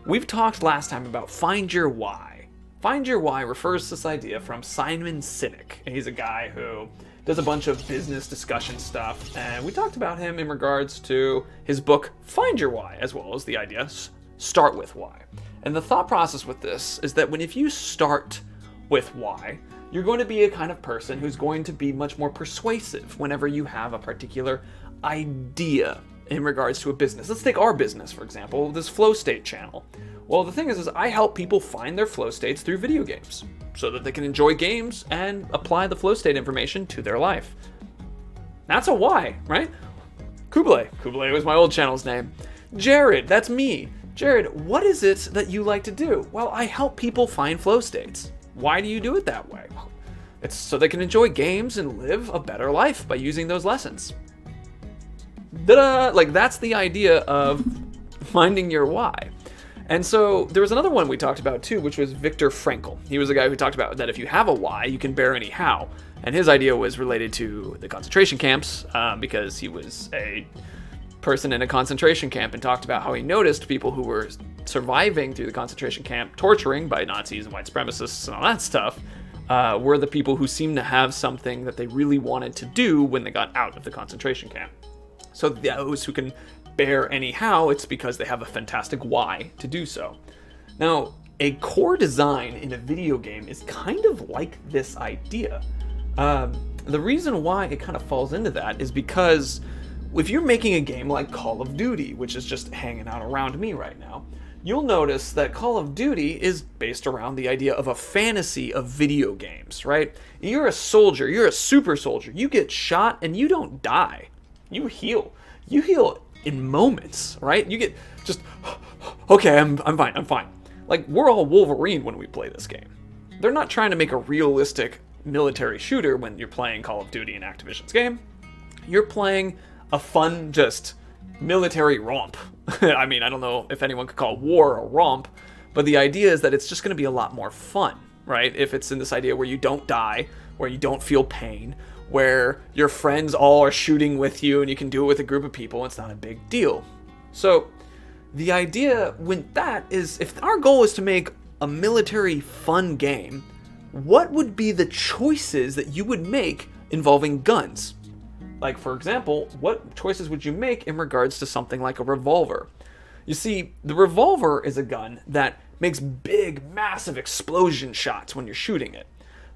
We've talked last time about find your why. Find your why refers to this idea from Simon Sinek. And he's a guy who does a bunch of business discussion stuff. And we talked about him in regards to his book, Find Your Why, as well as the idea, start with why. And the thought process with this is that if you start with why, you're going to be a kind of person who's going to be much more persuasive whenever you have a particular idea in regards to a business. Let's take our business, for example, this flow state channel. Well, the thing is I help people find their flow states through video games so that they can enjoy games and apply the flow state information to their life. That's a why, right? Kublai was my old channel's name. Jared, that's me. Jared, what is it that you like to do? Well, I help people find flow states. Why do you do it that way? It's so they can enjoy games and live a better life by using those lessons. Like, that's the idea of finding your why. And so there was another one we talked about too, which was Viktor Frankl. He was a guy who talked about that if you have a why, you can bear any how. And his idea was related to the concentration camps because he was a person in a concentration camp and talked about how he noticed people who were surviving through the concentration camp, torturing by Nazis and white supremacists and all that stuff, were the people who seemed to have something that they really wanted to do when they got out of the concentration camp. So those who can bear any how, it's because they have a fantastic why to do so. Now, a core design in a video game is kind of like this idea. The reason why it kind of falls into that is because if you're making a game like Call of Duty, which is just hanging out around me right now, you'll notice that Call of Duty is based around the idea of a fantasy of video games, right? You're a soldier, you're a super soldier, you get shot and you don't die. You heal. You heal in moments, right? You get just, okay, I'm fine. Like, we're all Wolverine when we play this game. They're not trying to make a realistic military shooter when you're playing Call of Duty in Activision's game. You're playing a fun, just military romp. I mean, I don't know if anyone could call war a romp, but the idea is that it's just going to be a lot more fun, right? If it's in this idea where you don't die, where you don't feel pain, where your friends all are shooting with you and you can do it with a group of people, it's not a big deal. So the idea with that is, if our goal is to make a military fun game, what would be the choices that you would make involving guns? Like, for example, what choices would you make in regards to something like a revolver? You see, the revolver is a gun that makes big, massive explosion shots when you're shooting it.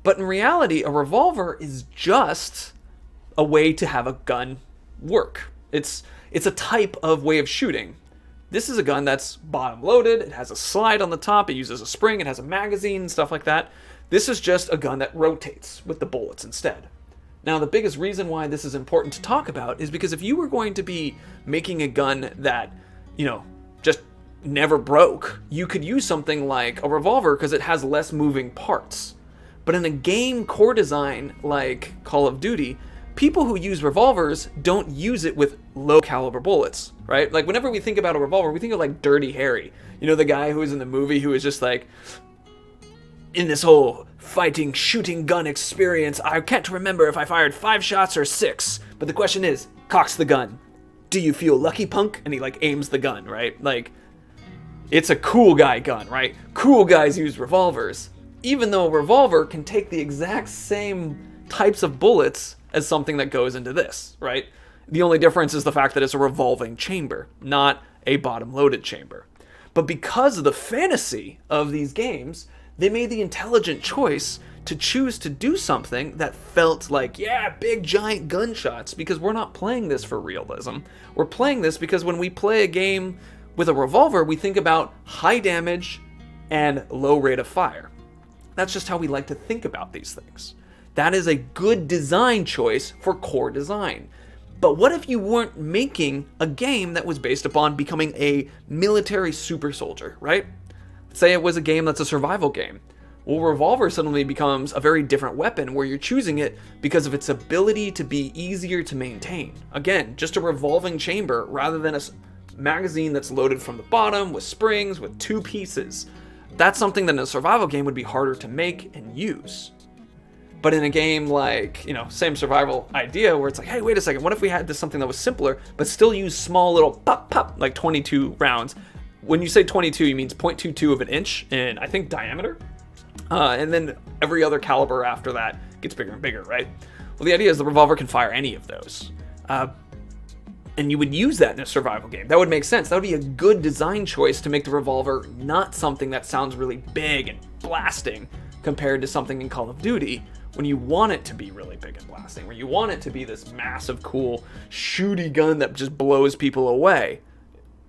But in reality, a revolver is just a way to have a gun work. It's a type of way of shooting. This is a gun that's bottom loaded, it has a slide on the top, it uses a spring, it has a magazine and stuff like that. This is just a gun that rotates with the bullets instead. Now, the biggest reason why this is important to talk about is because if you were going to be making a gun that, just never broke, you could use something like a revolver because it has less moving parts. But in a game core design like Call of Duty, people who use revolvers don't use it with low caliber bullets, right? Like, whenever we think about a revolver, we think of like Dirty Harry. You know, the guy who was in the movie who was just like, in this whole fighting, shooting gun experience, I can't remember if I fired 5 shots or 6. But the question is, cocks the gun. Do you feel lucky, punk? And he like aims the gun, right? Like, it's a cool guy gun, right? Cool guys use revolvers. Even though a revolver can take the exact same types of bullets as something that goes into this, right? The only difference is the fact that it's a revolving chamber, not a bottom-loaded chamber. But because of the fantasy of these games, they made the intelligent choice to choose to do something that felt like, yeah, big giant gunshots, because we're not playing this for realism. We're playing this because when we play a game with a revolver, we think about high damage and low rate of fire. That's just how we like to think about these things. That is a good design choice for core design. But what if you weren't making a game that was based upon becoming a military super soldier, right? Say it was a game that's a survival game. Well, revolver suddenly becomes a very different weapon where you're choosing it because of its ability to be easier to maintain. Again, just a revolving chamber rather than a magazine that's loaded from the bottom with springs with 2 pieces. That's something that in a survival game would be harder to make and use. But in a game like, same survival idea where it's like, hey, wait a second, what if we had this something that was simpler, but still use small little pop, like 22 rounds. When you say 22, you mean 0.22 of an inch in, I think, diameter. And then every other caliber after that gets bigger and bigger, right? Well, the idea is the revolver can fire any of those. And you would use that in a survival game. That would make sense. That would be a good design choice to make the revolver not something that sounds really big and blasting compared to something in Call of Duty when you want it to be really big and blasting, where you want it to be this massive, cool, shooty gun that just blows people away.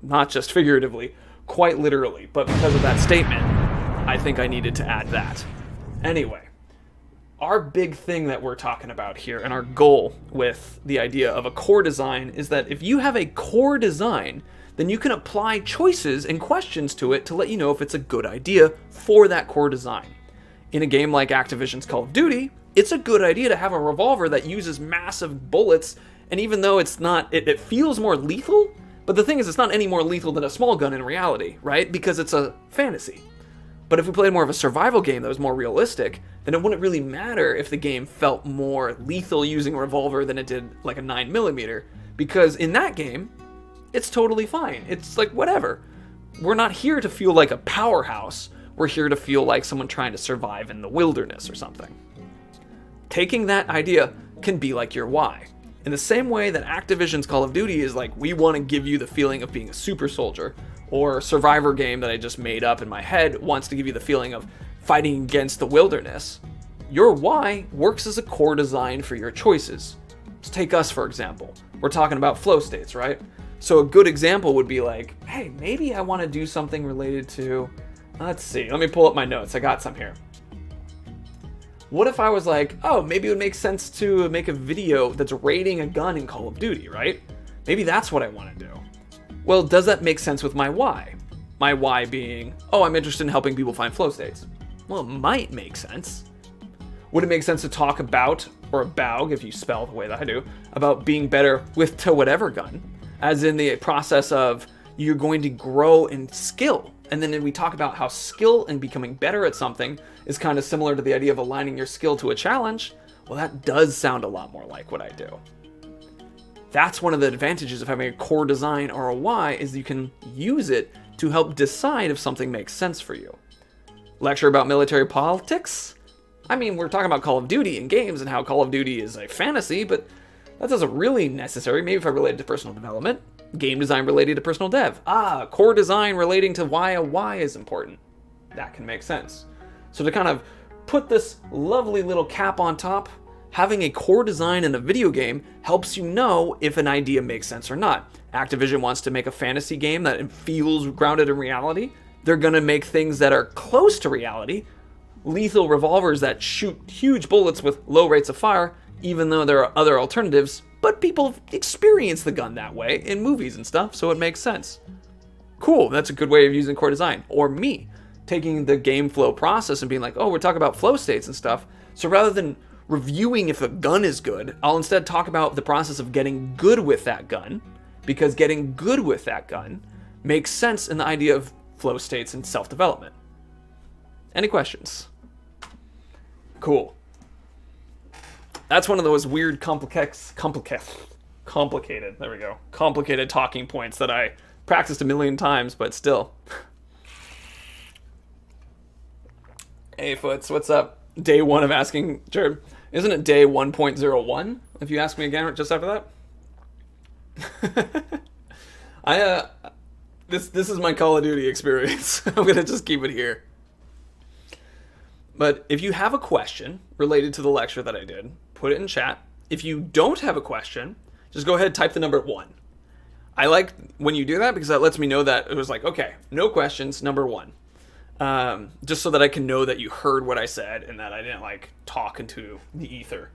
Not just figuratively, quite literally. But because of that statement, I think I needed to add that. Anyway, our big thing that we're talking about here and our goal with the idea of a core design is that if you have a core design, then you can apply choices and questions to it to let you know if it's a good idea for that core design. In a game like Activision's Call of Duty, it's a good idea to have a revolver that uses massive bullets, and even though it's not, it feels more lethal, but the thing is it's not any more lethal than a small gun in reality, right? Because it's a fantasy. But if we played more of a survival game that was more realistic, then it wouldn't really matter if the game felt more lethal using a revolver than it did like a 9mm, because in that game, it's totally fine. It's like whatever. We're not here to feel like a powerhouse. We're here to feel like someone trying to survive in the wilderness or something. Taking that idea can be like your why. In the same way that Activision's Call of Duty is like, we want to give you the feeling of being a super soldier, or Survivor game that I just made up in my head wants to give you the feeling of fighting against the wilderness. Your why works as a core design for your choices. Let's take us, for example. We're talking about flow states, right? So a good example would be like, hey, maybe I want to do something related to, let's see, let me pull up my notes. I got some here. What if I was like, oh, maybe it would make sense to make a video that's raiding a gun in Call of Duty, right? Maybe that's what I want to do. Well, does that make sense with my why? My why being, oh, I'm interested in helping people find flow states. Well, it might make sense. Would it make sense to talk about, or about, if you spell the way that I do, about being better with to whatever gun? As in the process of you're going to grow in skill. And then we talk about how skill and becoming better at something is kind of similar to the idea of aligning your skill to a challenge. Well, that does sound a lot more like what I do. That's one of the advantages of having a core design or a why, is you can use it to help decide if something makes sense for you. Lecture about military politics? I mean, we're talking about Call of Duty and games and how Call of Duty is a fantasy, but that doesn't really necessary. Maybe if I related to personal development. Game design related to personal dev. Core design relating to why a why is important. That can make sense. So to kind of put this lovely little cap on top, having a core design in a video game helps you know if an idea makes sense or not. Activision wants to make a fantasy game that feels grounded in reality. They're going to make things that are close to reality. Lethal revolvers that shoot huge bullets with low rates of fire, even though there are other alternatives. But people experience the gun that way in movies and stuff, so it makes sense. Cool, that's a good way of using core design. Or me, taking the game flow process and being like, oh, we're talking about flow states and stuff. So rather than reviewing if the gun is good, I'll instead talk about the process of getting good with that gun, because getting good with that gun makes sense in the idea of flow states and self-development. Any questions? Cool. That's one of those weird complicated talking points that I practiced a million times, but still. Hey, Foots, what's up? Day 1 of asking, Jared, isn't it day 1.01? If you ask me again just after that? This is my Call of Duty experience. I'm gonna just keep it here. But if you have a question related to the lecture that I did, put it in chat. If you don't have a question, just go ahead and type the number 1. I like when you do that because that lets me know that it was like, okay, no questions, number 1. Just so that I can know that you heard what I said and that I didn't like talk into the ether.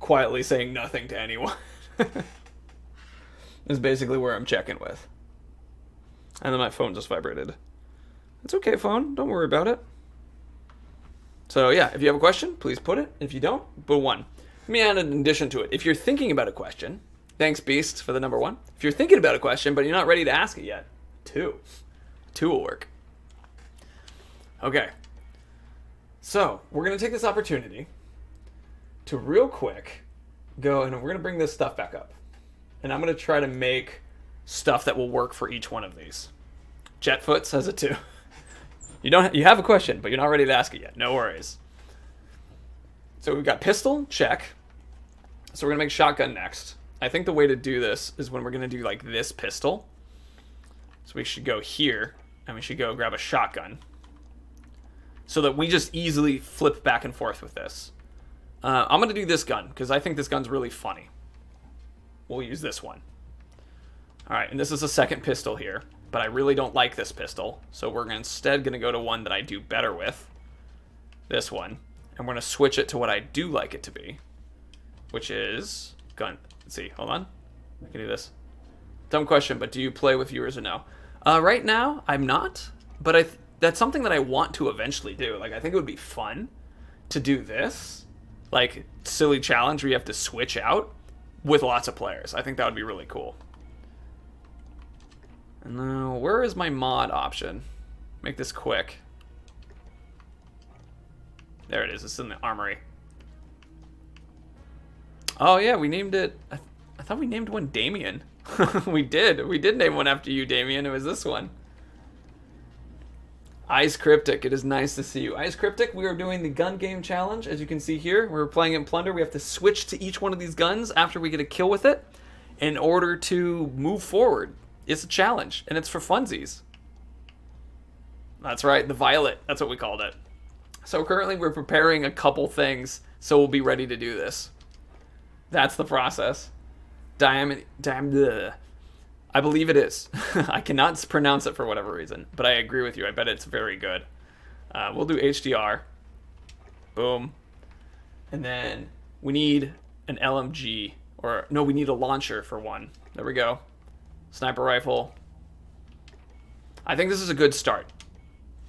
Quietly saying nothing to anyone. Is basically where I'm checking with. And then my phone just vibrated. It's okay, phone. Don't worry about it. So yeah, if you have a question, please put it. If you don't, put one. Let me add an addition to it. If you're thinking about a question, thanks Beast for the number 1. If you're thinking about a question, but you're not ready to ask it yet, 2. 2 will work. Okay. So, we're going to take this opportunity to real quick go, and we're going to bring this stuff back up. And I'm going to try to make stuff that will work for each one of these. Jetfoot says it too. You have a question, but you're not ready to ask it yet. No worries. So we've got pistol, check. So we're going to make shotgun next. I think the way to do this is when we're going to do like this pistol. So we should go here, and we should go grab a shotgun. So that we just easily flip back and forth with this. I'm going to do this gun, because I think this gun's really funny. We'll use this one. Alright, and this is a second pistol here. But I really don't like this pistol. So we're instead going to go to one that I do better with. This one. And we're going to switch it to what I do like it to be. Which is gun. Let's see, hold on. I can do this. Dumb question, but do you play with viewers or no? Right now, I'm not. But that's something that I want to eventually do. Like, I think it would be fun to do this. Like, silly challenge where you have to switch out with lots of players. I think that would be really cool. And now, where is my mod option? Make this quick. There it is. It's in the armory. Oh, yeah, we named it... I thought we named one Damien. We did. We did name one after you, Damien. It was this one. Eyes Cryptic, it is nice to see you. Eyes Cryptic, we are doing the gun game challenge. As you can see here, we're playing in Plunder. We have to switch to each one of these guns after we get a kill with it in order to move forward. It's a challenge, and it's for funsies. That's right, the Violet. That's what we called it. So currently we're preparing a couple things, so we'll be ready to do this. That's the process. I believe it is. I cannot pronounce it for whatever reason, but I agree with you. I bet it's very good. We'll do HDR. Boom. And then we need an LMG, or no, we need a launcher for one. There we go. Sniper rifle. I think this is a good start.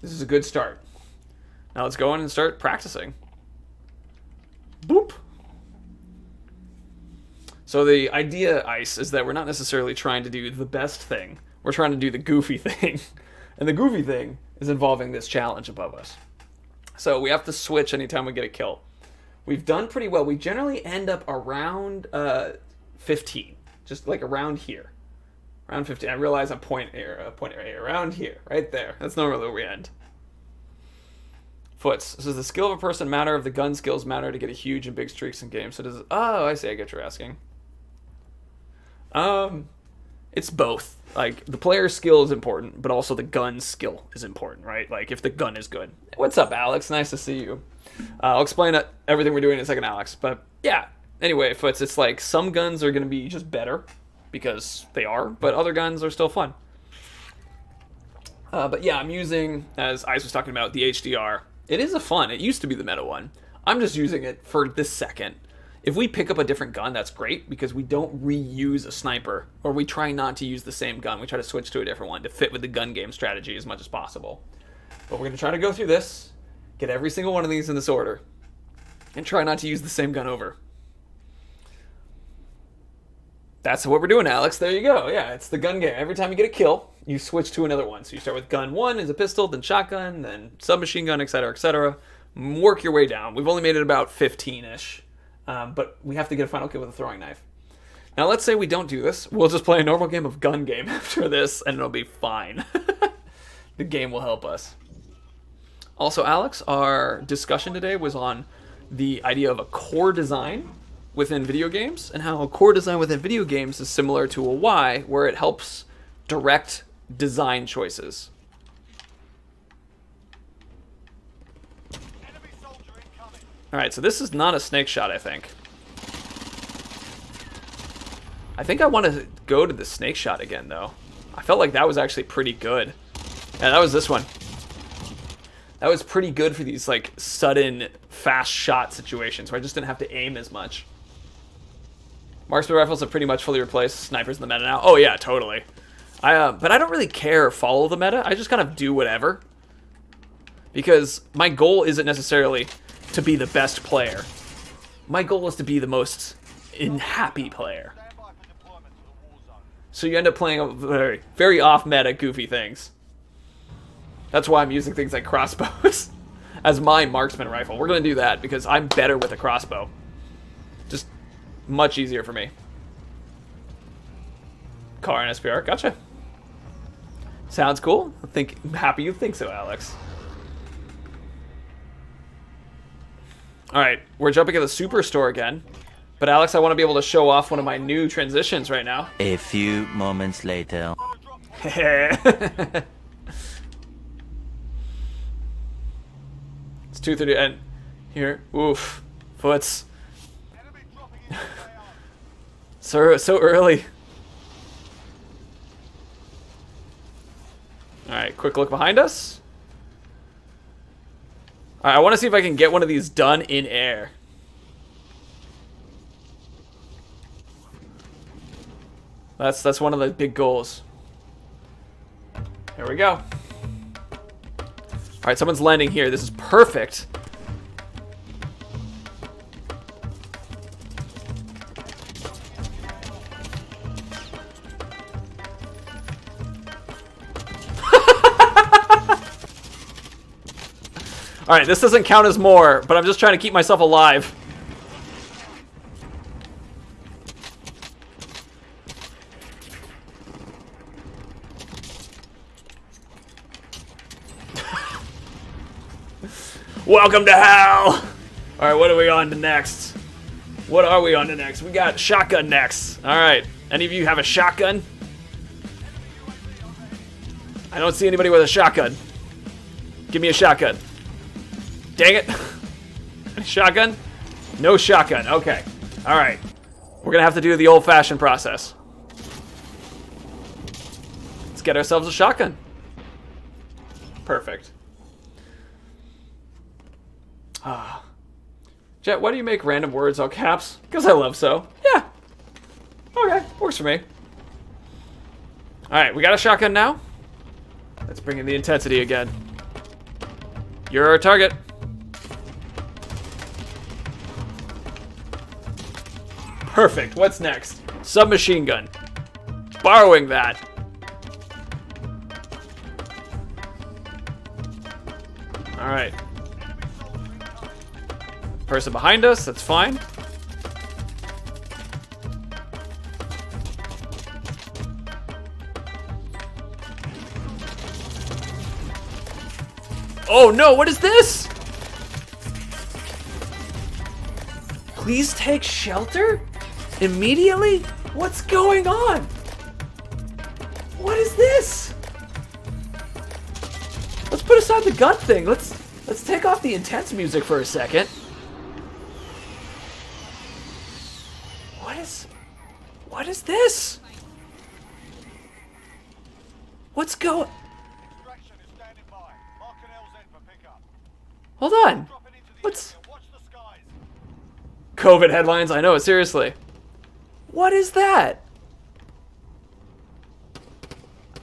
This is a good start. Now let's go in and start practicing. Boop. So the idea, Ice, is that we're not necessarily trying to do the best thing. We're trying to do the goofy thing. And the goofy thing is involving this challenge above us. So we have to switch anytime we get a kill. We've done pretty well. We generally end up around 15. Just like around here. Around 15. I realize I'm pointing around here. Right there. That's normally where we end. Foots. Does the skill of a person matter if the gun skills matter to get a huge and big streaks in games? So does it... Oh, I see. I get what you're asking. It's both. Like, the player's skill is important, but also the gun skill is important, right? Like, if the gun is good. What's up, Alex? Nice to see you. I'll explain everything we're doing in a second, Alex. But, yeah. Anyway, Foots, it's like some guns are going to be just better, because they are, but other guns are still fun. But, yeah, I'm using, as Ice was talking about, the HDR. It is a fun. It used to be the meta one. I'm just using it for this second. If we pick up a different gun, that's great, because we don't reuse a sniper, or we try not to use the same gun. We try to switch to a different one to fit with the gun game strategy as much as possible. But we're going to try to go through this, get every single one of these in this order, and try not to use the same gun over. That's what we're doing, Alex. There you go. Yeah, it's the gun game. Every time you get a kill, you switch to another one. So you start with gun 1 as a pistol, then shotgun, then submachine gun, etc., etc. Work your way down. We've only made it about 15-ish. But we have to get a final kill with a throwing knife. Now, let's say we don't do this. We'll just play a normal game of gun game after this, and it'll be fine. The game will help us. Also, Alex, our discussion today was on the idea of a core design within video games, and how a core design within video games is similar to a Y, where it helps direct design choices. Alright, so this is not a snake shot, I think. I think I want to go to the snake shot again, though. I felt like that was actually pretty good. Yeah, that was this one. That was pretty good for these, like, sudden, fast shot situations, where I just didn't have to aim as much. Marksman rifles have pretty much fully replaced snipers in the meta now. Oh, yeah, totally. But I don't really care or follow the meta. I just kind of do whatever. because my goal isn't necessarily to be the best player. My goal is to be the most happy player. Stand by for deployment to the war zone. So you end up playing a very, very off-meta, goofy things. That's why I'm using things like crossbows as my marksman rifle. We're going to do that because I'm better with a crossbow. Just much easier for me. Car and SPR, gotcha. Sounds cool. I'm happy you think so, Alex. Alright, we're jumping at the Superstore again. But Alex, I want to be able to show off one of my new transitions right now. A few moments later. It's 2:30 and here, oof, foots. Enemy dropping into the AO. So early. Alright, quick look behind us. Alright, I want to see if I can get one of these done in air. That's one of the big goals. Here we go. Alright, someone's landing here. This is perfect. Alright, this doesn't count as more, but I'm just trying to keep myself alive. Welcome to hell! Alright, what are we on to next? What are we on to next? We got shotgun next. Alright, any of you have a shotgun? I don't see anybody with a shotgun. Give me a shotgun. Dang it. Shotgun? No shotgun. Okay. Alright. We're gonna have to do the old-fashioned process. Let's get ourselves a shotgun. Perfect. Jet, why do you make random words all caps? Because I love so. Yeah. Okay. Works for me. Alright, we got a shotgun now. Let's bring in the intensity again. You're our target. Perfect. What's next? Submachine gun. Borrowing that. Alright. Person behind us, that's fine. Oh no, what is this? Please take shelter? Immediately? What's going on? What is this? Let's put aside the gun thing. Let's take off the intense music for a second. What is this? What's going? Extraction is standing by. Mark an LZ for pickup. Hold on. Dropping into the What's area. Watch the skies. COVID headlines? I know, seriously. What is that?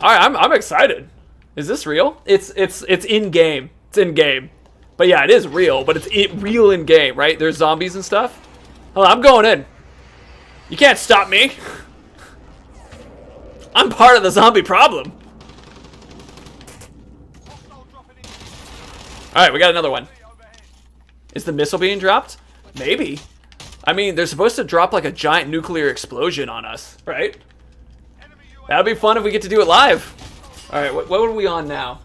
Alright, I'm excited. Is this real? It's in game. It's in game. But yeah, it is real, but it's real in game, right? There's zombies and stuff. Hold on, I'm going in. You can't stop me. I'm part of the zombie problem. Hostile dropping into Alright, we got another one. the overhead. Is the missile being dropped? Maybe. I mean, they're supposed to drop like a giant nuclear explosion on us, right? Enemy UAV That'd be fun if we get to do it live. Alright, what are we on now?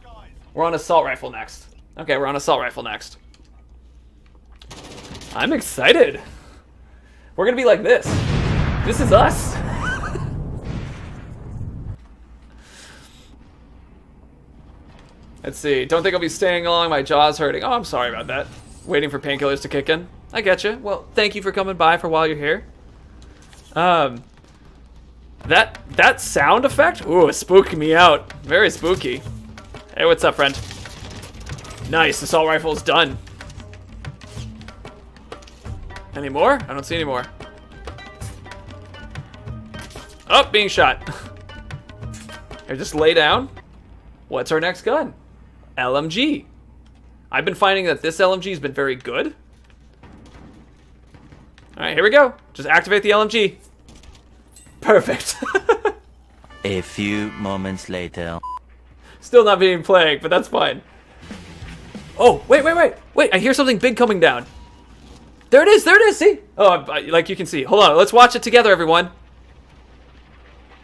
We're on assault rifle next. Okay, we're on assault rifle next. I'm excited. We're gonna be like this. This is us. Let's see. Don't think I'll be staying long. My jaw's hurting. Oh, I'm sorry about that. Waiting for painkillers to kick in. I get you. Well, thank you for coming by for while you're here. That sound effect? Ooh, it spooked me out. Very spooky. Hey, what's up, friend? Nice. Assault rifle's done. Any more? I don't see any more. Oh, being shot. Here, just lay down. What's our next gun? LMG. I've been finding that this LMG has been very good. All right, here we go. Just activate the LMG. Perfect. A few moments later. Still not being plagued, but that's fine. Oh, wait. I hear something big coming down. There it is, see? Oh, like you can see. Hold on, let's watch it together, everyone.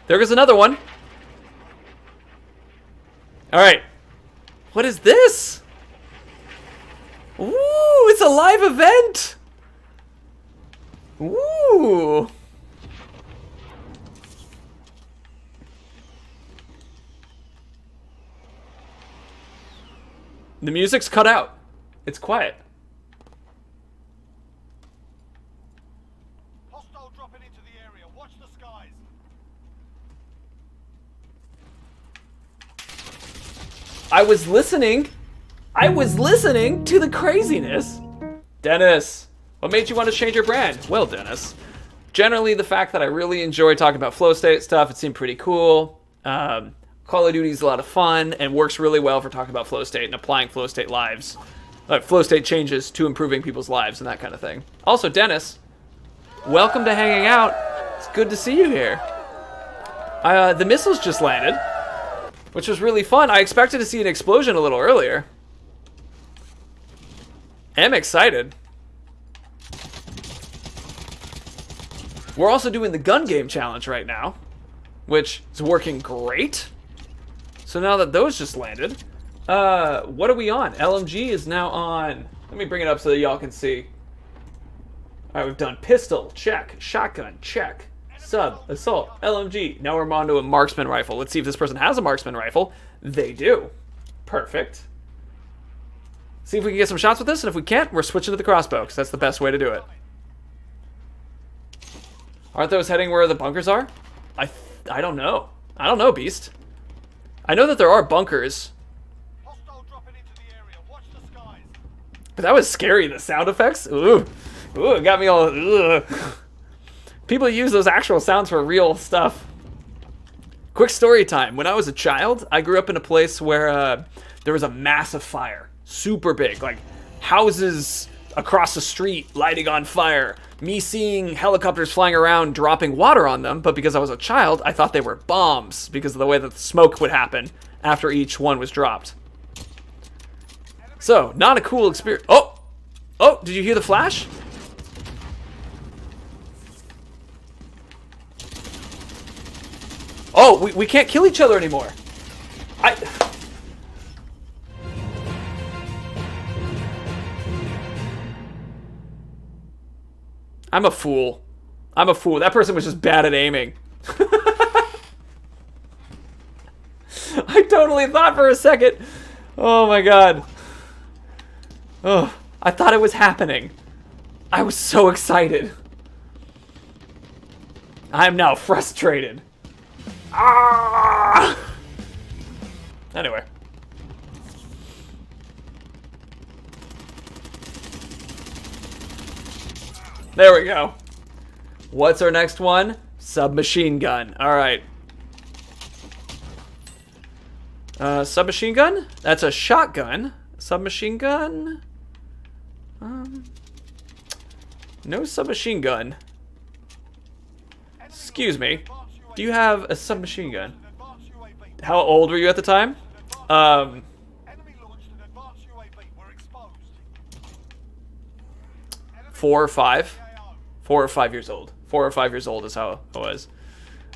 There goes another one. All right. What is this? Ooh, it's a live event. Ooh. The music's cut out. It's quiet. Hostile dropping into the area. Watch the skies. I was listening to the craziness. Dennis, what made you want to change your brand? Well, Dennis, generally the fact that I really enjoy talking about flow state stuff, it seemed pretty cool. Call of Duty is a lot of fun and works really well for talking about flow state and applying flow state flow state changes to improving people's lives and that kind of thing. Also, Dennis, welcome to hanging out. It's good to see you here. The missiles just landed, which was really fun. I expected to see an explosion a little earlier. I'm excited. We're also doing the gun game challenge right now, which is working great. So now that those just landed, what are we on? LMG is now on. Let me bring it up so that y'all can see. All right, we've done pistol, check. Shotgun, check. Sub, assault, LMG. Now we're on to a marksman rifle. Let's see if this person has a marksman rifle. They do. Perfect. See if we can get some shots with this, and if we can't, we're switching to the crossbow, because that's the best way to do it. Aren't those heading where the bunkers are? I don't know. I don't know, Beast. I know that there are bunkers. Hostile dropping into the area. Watch the skies. But that was scary, the sound effects. Ooh. Ooh, it got me all... Ugh. People use those actual sounds for real stuff. Quick story time. When I was a child, I grew up in a place where there was a massive fire. Super big. Like, houses across the street lighting on fire. Me seeing helicopters flying around dropping water on them, but because I was a child, I thought they were bombs because of the way that the smoke would happen after each one was dropped. So, not a cool experience. Oh! Oh, did you hear the flash? Oh, we can't kill each other anymore. I'm a fool. I'm a fool. That person was just bad at aiming. I totally thought for a second. Oh my god. Oh, I thought it was happening. I was so excited. I'm now frustrated. Ah! Anyway. There we go. What's our next one? Submachine gun. Alright. Submachine gun? That's a shotgun. Submachine gun? No submachine gun. Excuse me. Do you have a submachine gun? How old were you at the time? Enemy launched an advanced UAV. We're exposed. 4 or 5. 4 or 5 years old. 4 or 5 years old is how it was.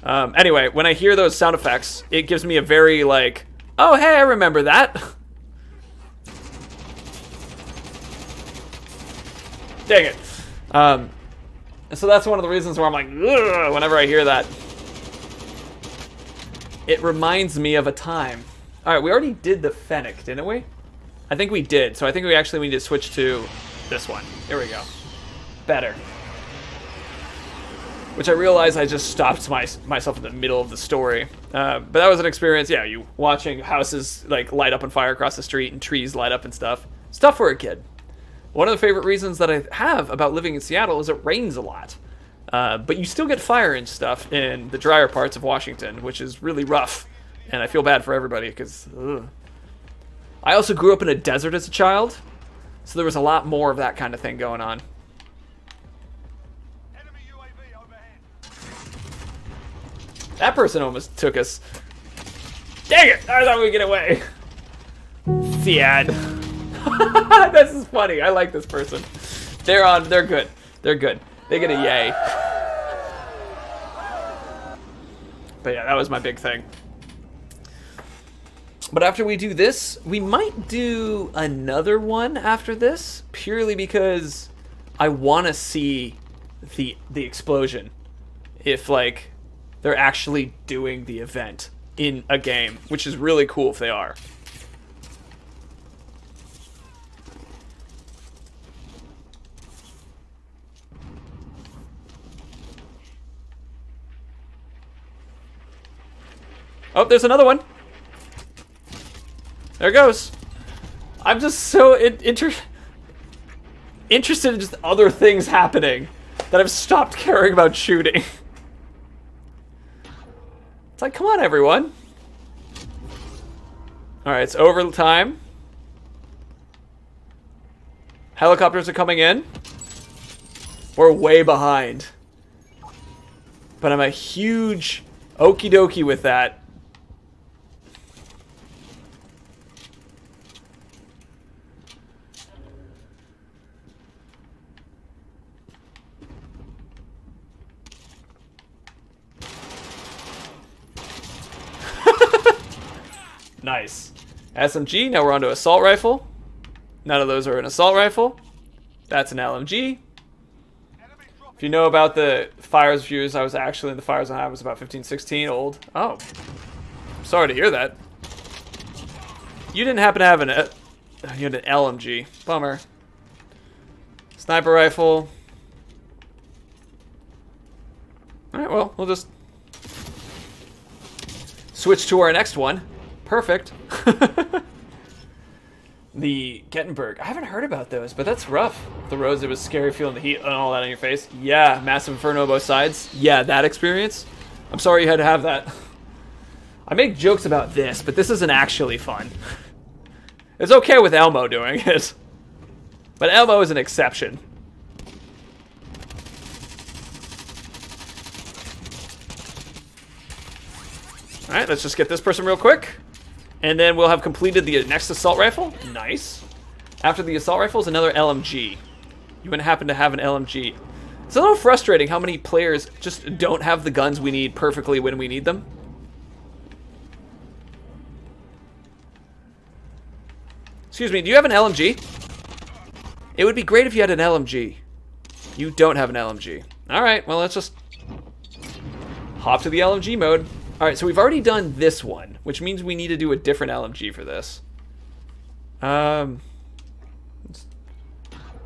Anyway, when I hear those sound effects, it gives me a very, like, oh, hey, I remember that. Dang it. So that's one of the reasons where I'm like, ugh, whenever I hear that. It reminds me of a time. All right, we already did the Fennec, didn't we? I think we did. So I think we actually need to switch to this one. Here we go. Better. Which I realized I just stopped myself in the middle of the story. But that was an experience, yeah, you watching houses like light up on fire across the street and trees light up and stuff. Stuff for a kid. One of the favorite reasons that I have about living in Seattle is it rains a lot. But you still get fire and stuff in the drier parts of Washington, which is really rough. And I feel bad for everybody because I also grew up in a desert as a child, so there was a lot more of that kind of thing going on. Enemy UAV overhead. That person almost took us. Dang it! I thought we'd get away. Siad. This is funny. I like this person. They're good. They're good. They get a yay. But yeah, that was my big thing. But after we do this, we might do another one after this, purely because I want to see the explosion. If like they're actually doing the event in a game, which is really cool if they are. Oh, there's another one. There it goes. I'm just so interested in just other things happening that I've stopped caring about shooting. It's like, come on, everyone. All right, it's overtime. Helicopters are coming in. We're way behind. But I'm a huge okie dokie with that. Nice. SMG, now we're on to assault rifle. None of those are an assault rifle. That's an LMG. If you know about the fires views, I was actually in the fires when I was about 15, 16, old. Oh. Sorry to hear that. You didn't happen to have you had an LMG. Bummer. Sniper rifle. Alright, well, we'll just switch to our next one. Perfect. The Gettenberg. I haven't heard about those, but that's rough. The roads, it was scary feeling the heat and all that on your face. Yeah, massive inferno both sides. Yeah, that experience. I'm sorry you had to have that. I make jokes about this, but this isn't actually fun. It's okay with Elmo doing it. But Elmo is an exception. Alright, let's just get this person real quick. And then we'll have completed the next assault rifle. Nice. After the assault rifle is another LMG. You wouldn't happen to have an LMG. It's a little frustrating how many players just don't have the guns we need perfectly when we need them. Excuse me, do you have an LMG? It would be great if you had an LMG. You don't have an LMG. Alright, well let's just hop to the LMG mode. Alright, so we've already done this one, which means we need to do a different LMG for this.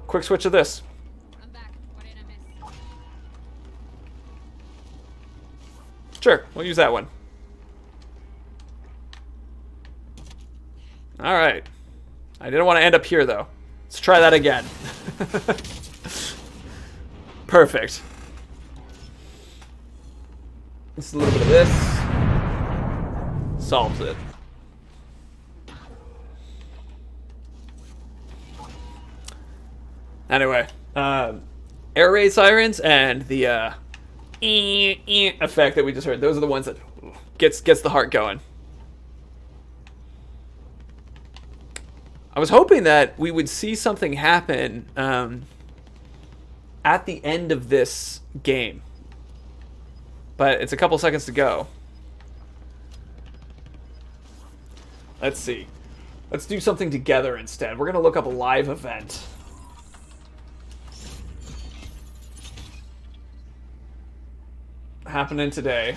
Quick switch to this. I'm back. What did I miss? Sure, we'll use that one. Alright. I didn't want to end up here, though. Let's try that again. Perfect. Just a little bit of this. Solves it. Anyway, air raid sirens and the effect that we just heard. Those are the ones that gets the heart going. I was hoping that we would see something happen at the end of this game, but it's a couple seconds to go. Let's see. Let's do something together instead. We're gonna look up a live event. Happening today.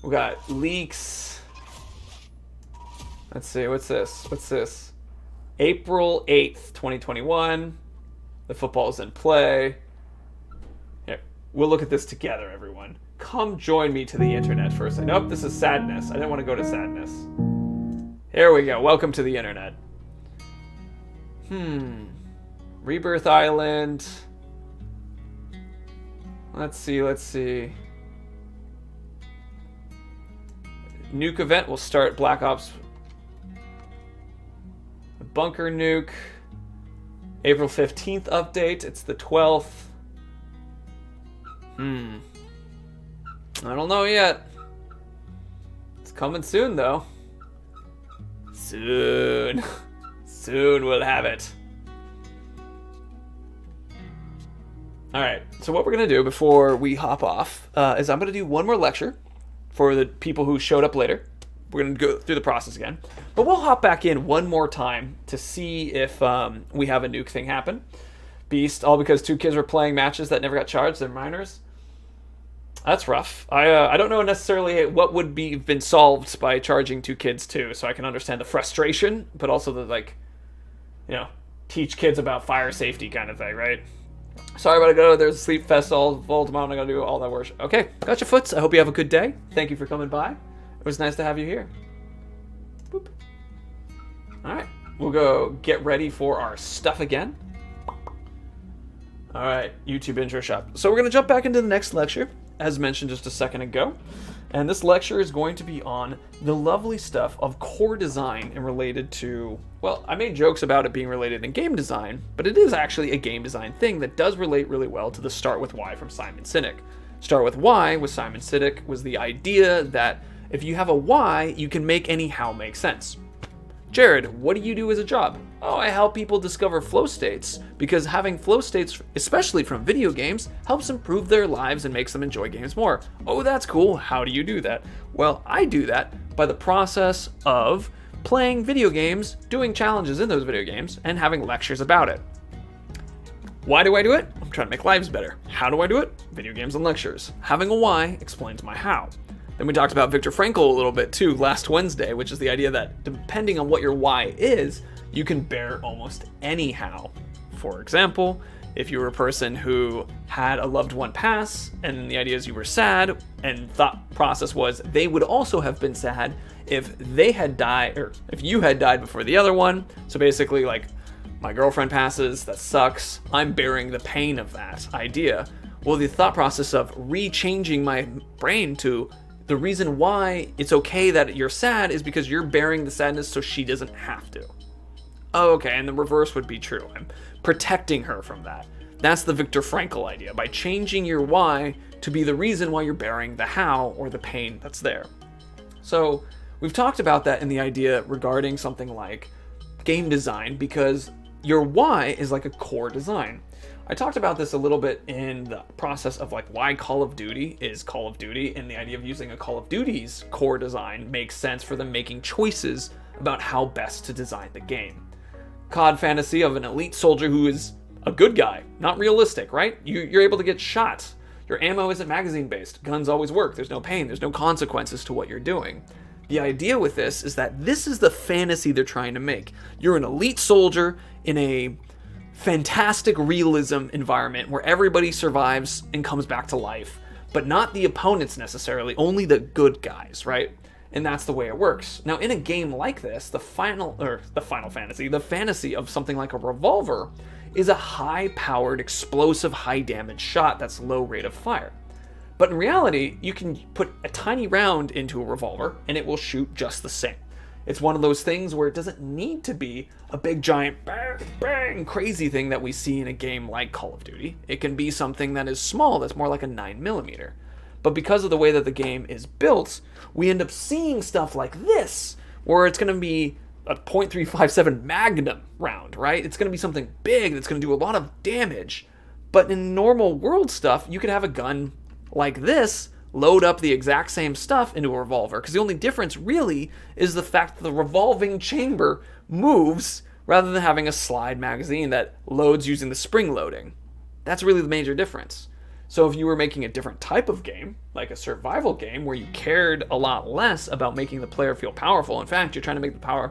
We got leaks. Let's see, what's this? What's this? April 8th, 2021. The football's in play. Here, we'll look at this together, everyone. Come join me to the internet first. Nope, this is sadness. I didn't want to go to sadness. Here we go. Welcome to the internet. Rebirth Island. Let's see, let's see. Nuke event will start Black Ops bunker nuke. April 15th update. It's the 12th. I don't know yet. It's coming soon, though. Soon. Soon we'll have it. Alright, so what we're going to do before we hop off is I'm going to do one more lecture for the people who showed up later. We're going to go through the process again. But we'll hop back in one more time to see if we have a nuke thing happen. Beast, all because 2 kids were playing matches that never got charged. They're minors. That's rough. I don't know necessarily what would be been solved by charging 2 kids too, so I can understand the frustration, but also the, like, you know, teach kids about fire safety kind of thing, right? Sorry, but I gotta go. There's a sleep fest all tomorrow. I gotta do all that work. Okay, gotcha, Foots. I hope you have a good day. Thank you for coming by. It was nice to have you here. Boop. All right, we'll go get ready for our stuff again. All right, YouTube intro shop. So we're gonna jump back into the next lecture, as mentioned just a second ago. And this lecture is going to be on the lovely stuff of core design and related to, well, I made jokes about it being related in game design, but it is actually a game design thing that does relate really well to the Start With Why from Simon Sinek. Start With Why with Simon Sinek was the idea that if you have a why, you can make any how make sense. Jared, what do you do as a job? Oh, I help people discover flow states, because having flow states, especially from video games, helps improve their lives and makes them enjoy games more. Oh, that's cool. How do you do that? Well, I do that by the process of playing video games, doing challenges in those video games, and having lectures about it. Why do I do it? I'm trying to make lives better. How do I do it? Video games and lectures. Having a why explains my how. Then we talked about Viktor Frankl a little bit too last Wednesday, which is the idea that depending on what your why is, you can bear almost any how. For example, if you were a person who had a loved one pass, and the idea is you were sad, and thought process was they would also have been sad if they had died, or if you had died before the other one. So basically, like, my girlfriend passes, that sucks, I'm bearing the pain of that idea. Well, the thought process of re-changing my brain to the reason why it's okay that you're sad is because you're bearing the sadness so she doesn't have to. Oh, okay, and the reverse would be true. I'm protecting her from that. That's the Viktor Frankl idea, by changing your why to be the reason why you're bearing the how or the pain that's there. So we've talked about that in the idea regarding something like game design, because your why is like a core design. I talked about this a little bit in the process of like why Call of Duty is Call of Duty, and the idea of using a Call of Duty's core design makes sense for them making choices about how best to design the game. COD fantasy of an elite soldier who is a good guy, not realistic, right? You're able to get shot. Your ammo isn't magazine based. Guns always work. There's no pain. There's no consequences to what you're doing. The idea with this is that this is the fantasy they're trying to make. You're an elite soldier in a fantastic realism environment where everybody survives and comes back to life, but not the opponents necessarily, only the good guys, right? And that's the way it works. Now, in a game like this, the fantasy of something like a revolver is a high-powered, explosive, high-damage shot that's low rate of fire. But in reality, you can put a tiny round into a revolver and it will shoot just the same. It's one of those things where it doesn't need to be a big giant bang, bang, crazy thing that we see in a game like Call of Duty. It can be something that is small, that's more like a 9mm. But because of the way that the game is built, we end up seeing stuff like this, where it's going to be a .357 Magnum round, right? It's going to be something big that's going to do a lot of damage. But in normal world stuff, you could have a gun like this load up the exact same stuff into a revolver, because the only difference really is the fact that the revolving chamber moves rather than having a slide magazine that loads using the spring loading. That's really the major difference. So if you were making a different type of game, like a survival game where you cared a lot less about making the player feel powerful, in fact, you're trying to make the power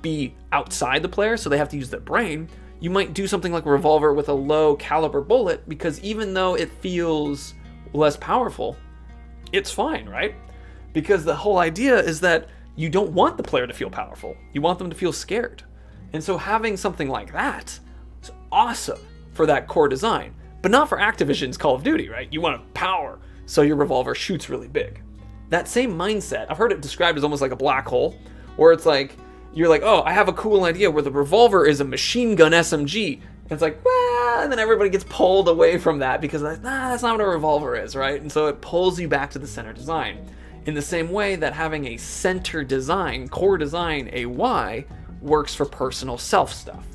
be outside the player so they have to use their brain, you might do something like a revolver with a low caliber bullet, because even though it feels less powerful, it's fine, right? Because the whole idea is that you don't want the player to feel powerful. You want them to feel scared. And so having something like that is awesome for that core design, but not for Activision's Call of Duty, right? You want power, so your revolver shoots really big. That same mindset, I've heard it described as almost like a black hole, where it's like, you're like, oh, I have a cool idea where the revolver is a machine gun SMG. And it's like, well, and then everybody gets pulled away from that because that's not what a revolver is, right? And so it pulls you back to the center design. In the same way that having a center design, core design, a why, works for personal self stuff.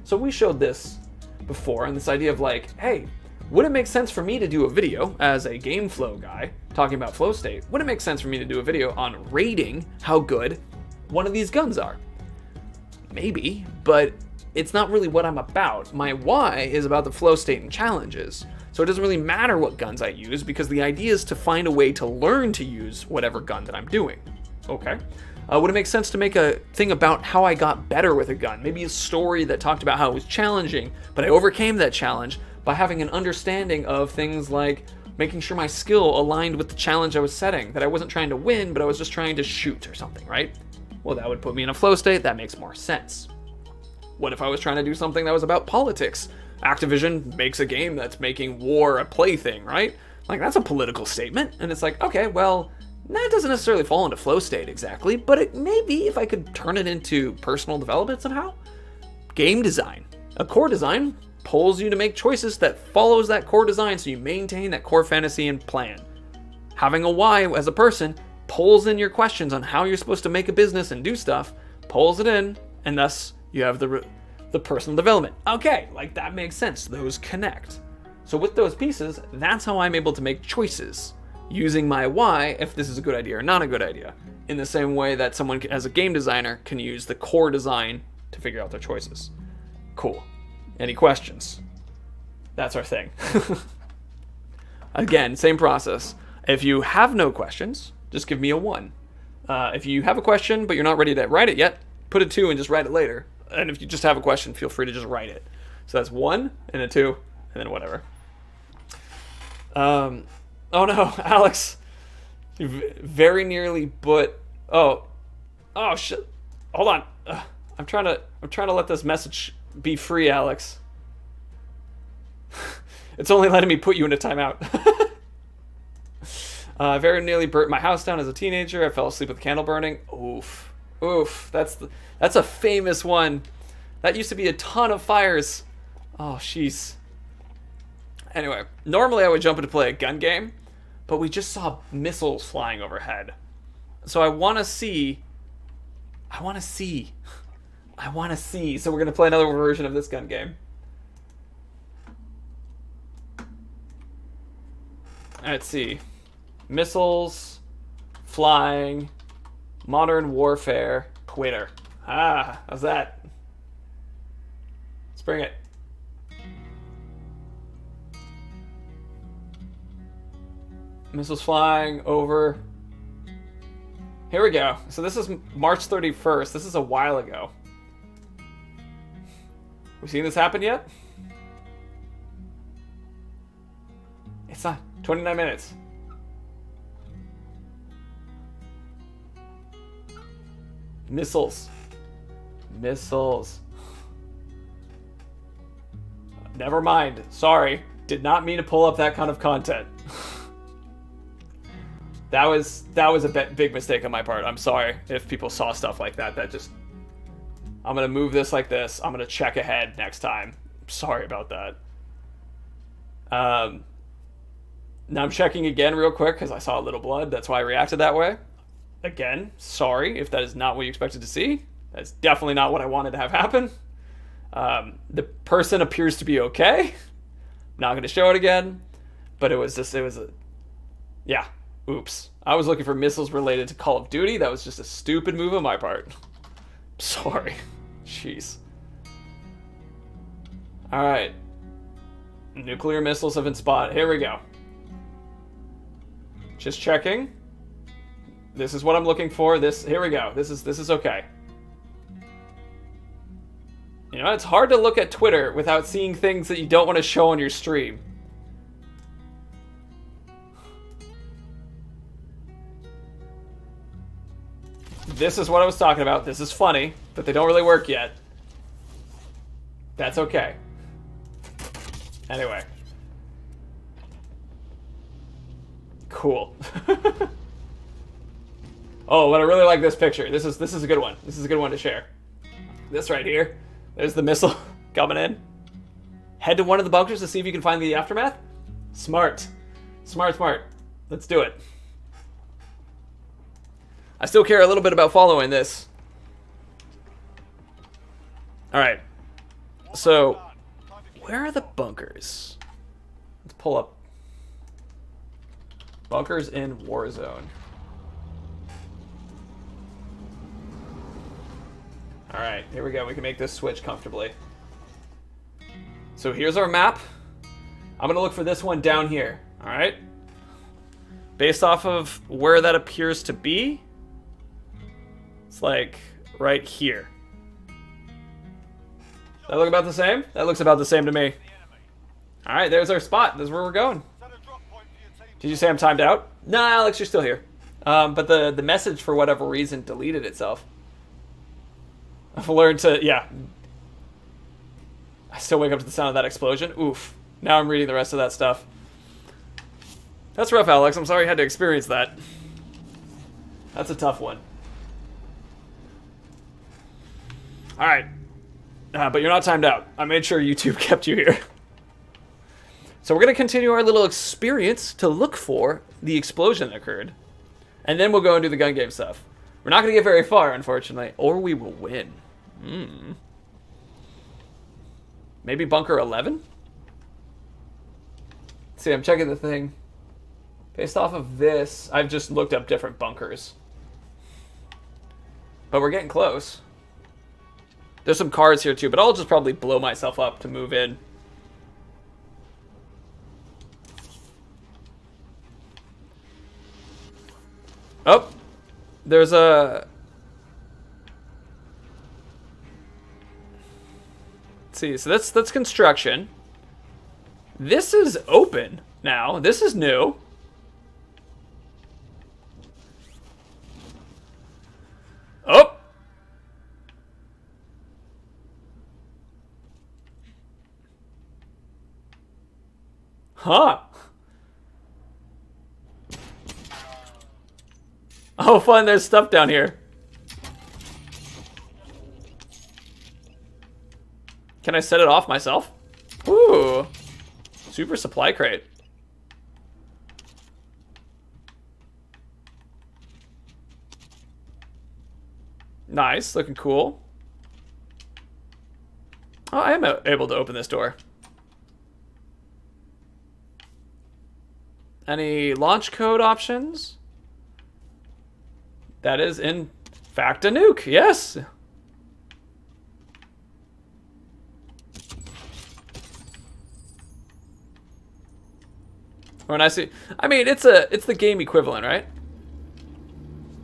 So we showed this before, and this idea of like, hey, would it make sense for me to do a video as a game flow guy talking about flow state? Would it make sense for me to do a video on rating how good one of these guns are? Maybe, but it's not really what I'm about. My why is about the flow state and challenges. So it doesn't really matter what guns I use because the idea is to find a way to learn to use whatever gun that I'm doing. Okay. Would it make sense to make a thing about how I got better with a gun? Maybe a story that talked about how it was challenging, but I overcame that challenge by having an understanding of things like making sure my skill aligned with the challenge I was setting, that I wasn't trying to win, but I was just trying to shoot or something, right? Well, that would put me in a flow state. That makes more sense. What if I was trying to do something that was about politics? Activision makes a game that's making war a plaything, right? Like, that's a political statement. And it's like, okay, well, that doesn't necessarily fall into flow state exactly, but it maybe if I could turn it into personal development somehow. Game design. A core design pulls you to make choices that follows that core design so you maintain that core fantasy and plan. Having a why as a person pulls in your questions on how you're supposed to make a business and do stuff, pulls it in, and thus you have the personal development. Okay, like that makes sense. Those connect. So with those pieces, that's how I'm able to make choices using my why if this is a good idea or not a good idea. In the same way that someone as a game designer can use the core design to figure out their choices. Cool. Any questions? That's our thing. Again, same process. If you have no questions, just give me a 1. If you have a question but you're not ready to write it yet, put a 2 and just write it later. And if you just have a question, feel free to just write it. So that's 1 and a 2 and then whatever. Oh no, Alex, you very nearly but oh shit. Hold on. I'm trying to let this message be free, Alex. It's only letting me put you in a timeout. I very nearly burnt my house down as a teenager. I fell asleep with a candle burning. Oof. That's a famous one. That used to be a ton of fires. Oh, jeez. Anyway, normally I would jump in to play a gun game, but we just saw missiles flying overhead. So I want to see. So we're going to play another version of this gun game. Let's see. Missiles, flying, modern warfare, Twitter. How's that? Let's bring it. Missiles flying over. Here we go. So this is March 31st. This is a while ago. We seen this happen yet? It's not. 29 minutes. Missiles. Never mind. Sorry. Did not mean to pull up that kind of content. That was a big mistake on my part. I'm sorry if people saw stuff like that. I'm going to move this like this. I'm going to check ahead next time. Sorry about that. Now I'm checking again real quick because I saw a little blood. That's why I reacted that way. Again, sorry if that is not what you expected to see. That's definitely not what I wanted to have happen. The person appears to be okay. I'm not going to show it again. But yeah. Oops. I was looking for missiles related to Call of Duty. That was just a stupid move on my part. Sorry. Jeez. Alright. Nuclear missiles have been spotted. Here we go. Just checking. This is what I'm looking for. Here we go. This is okay. You know, it's hard to look at Twitter without seeing things that you don't want to show on your stream. This is what I was talking about. This is funny, but they don't really work yet. That's okay. Anyway. Cool. Oh, but I really like this picture. This is a good one. This is a good one to share. This right here. There's the missile coming in. Head to one of the bunkers to see if you can find the aftermath. Smart. Smart, smart. Let's do it. I still care a little bit about following this. Alright. So, where are the bunkers? Let's pull up. Bunkers in Warzone. Alright, here we go. We can make this switch comfortably. So here's our map. I'm going to look for this one down here. Alright? Based off of where that appears to be, it's like right here. Does that look about the same? That looks about the same to me. Alright, there's our spot. This is where we're going. Did you say I'm timed out? No, Alex, you're still here. But the message, for whatever reason, deleted itself. I've learned to, yeah. I still wake up to the sound of that explosion. Oof. Now I'm reading the rest of that stuff. That's rough, Alex. I'm sorry you had to experience that. That's a tough one. Alright. But you're not timed out. I made sure YouTube kept you here. So we're going to continue our little experience to look for the explosion that occurred. And then we'll go and do the gun game stuff. We're not going to get very far, unfortunately. Or we will win. Maybe bunker 11? See, I'm checking the thing. Based off of this, I've just looked up different bunkers. But we're getting close. There's some cars here too, but I'll just probably blow myself up to move in. Oh, there's a... Let's see, so that's construction. This is open now. This is new. Oh! Huh. Oh, fun, there's stuff down here. Can I set it off myself? Ooh. Super supply crate. Nice, looking cool. Oh, I am able to open this door. Any launch code options? That is, in fact, a nuke. Yes. When I see, I mean, it's the game equivalent, right?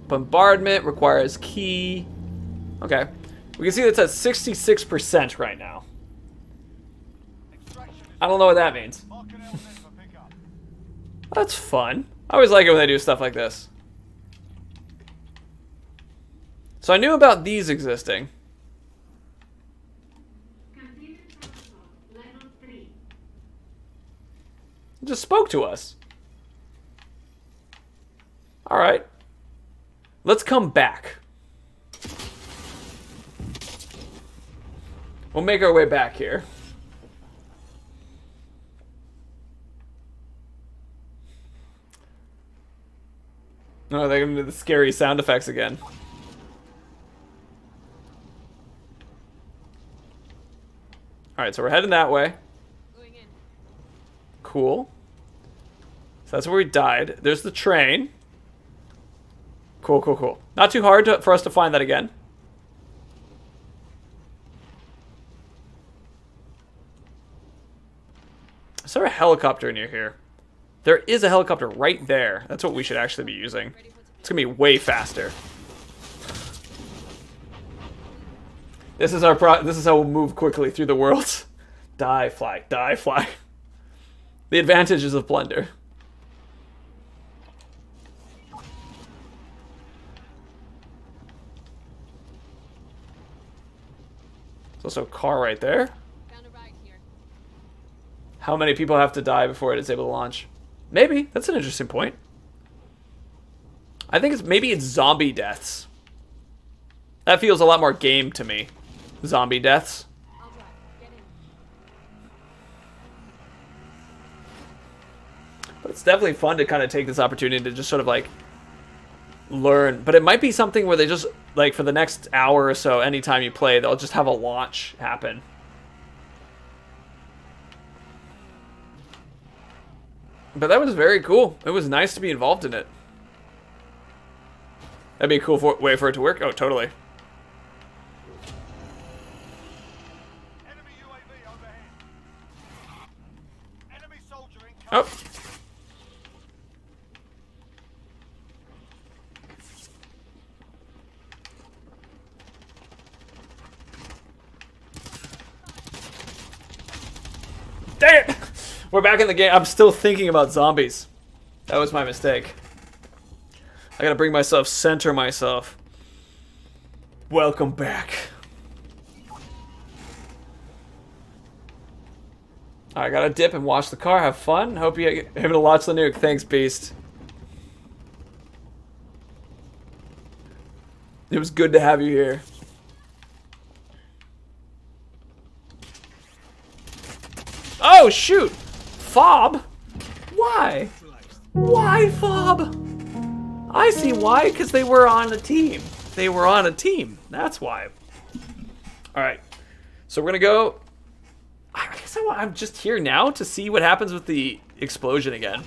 Bombardment requires key. Okay, we can see that's at 66% right now. I don't know what that means. That's fun. I always like it when they do stuff like this. So I knew about these existing. It just spoke to us. All right. Let's come back. We'll make our way back here. Oh, they're gonna do the scary sound effects again. Alright, so we're heading that way. Going in. Cool. So that's where we died. There's the train. Cool, cool, cool. Not too hard for us to find that again. Is there a helicopter near here? There is a helicopter right there. That's what we should actually be using. It's gonna be way faster. This is this is how we'll move quickly through the world. Die, fly, die, fly. The advantages of Plunder. There's also a car right there. Found a ride here. How many people have to die before it is able to launch? Maybe. That's an interesting point. I think maybe it's zombie deaths. That feels a lot more game to me. Zombie deaths. I'll drive. Get in. But it's definitely fun to kind of take this opportunity to just sort of like learn. But it might be something where they just like for the next hour or so, anytime you play, they'll just have a launch happen. But that was very cool. It was nice to be involved in it. That'd be a cool way for it to work. Oh, totally. Enemy UAV overhead. Enemy soldier incoming. Oh. Dang it! We're back in the game. I'm still thinking about zombies. That was my mistake. I gotta bring myself, center myself. Welcome back. I gotta dip and wash the car. Have fun. Hope you're able to launch the nuke. Thanks, Beast. It was good to have you here. Oh, shoot! Fob? Why? Why, Fob? I see why, because they were on a team. They were on a team. That's why. Alright. So we're gonna go... I guess I'm just here now to see what happens with the explosion again.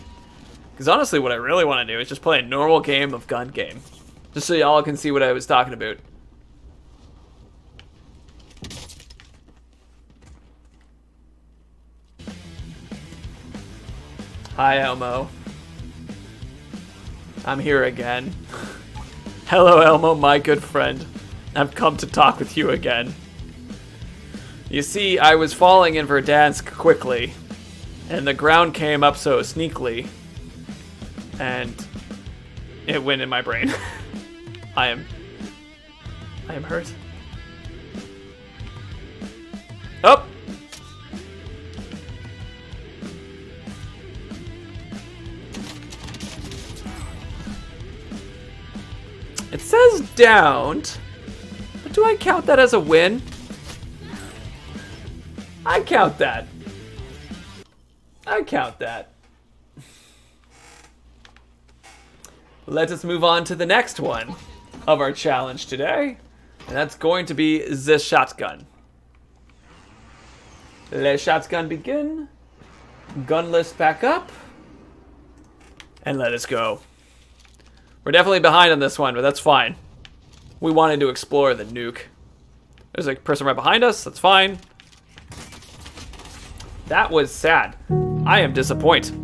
Because honestly, what I really want to do is just play a normal game of gun game. Just so y'all can see what I was talking about. Hi, Elmo. I'm here again. Hello, Elmo, my good friend. I've come to talk with you again. You see, I was falling in Verdansk quickly, and the ground came up so sneakily, and it went in my brain. I am hurt. Oh! It says downed, but do I count that as a win? I count that. I count that. Let us move on to the next one of our challenge today, and that's going to be the shotgun. Let shotgun begin. Gun list back up, and let us go. We're definitely behind on this one, but that's fine. We wanted to explore the nuke. There's a person right behind us. That's fine. That was sad. I am disappointed.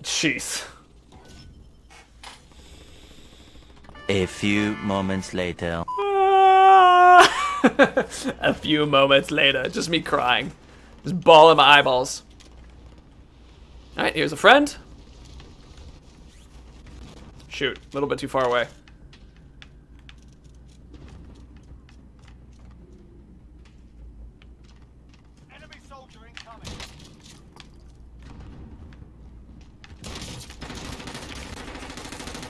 Jeez. A few moments later. A few moments later. Just me crying. Just bawling my eyeballs. Alright, here's a friend. Shoot, a little bit too far away. Enemy soldier incoming.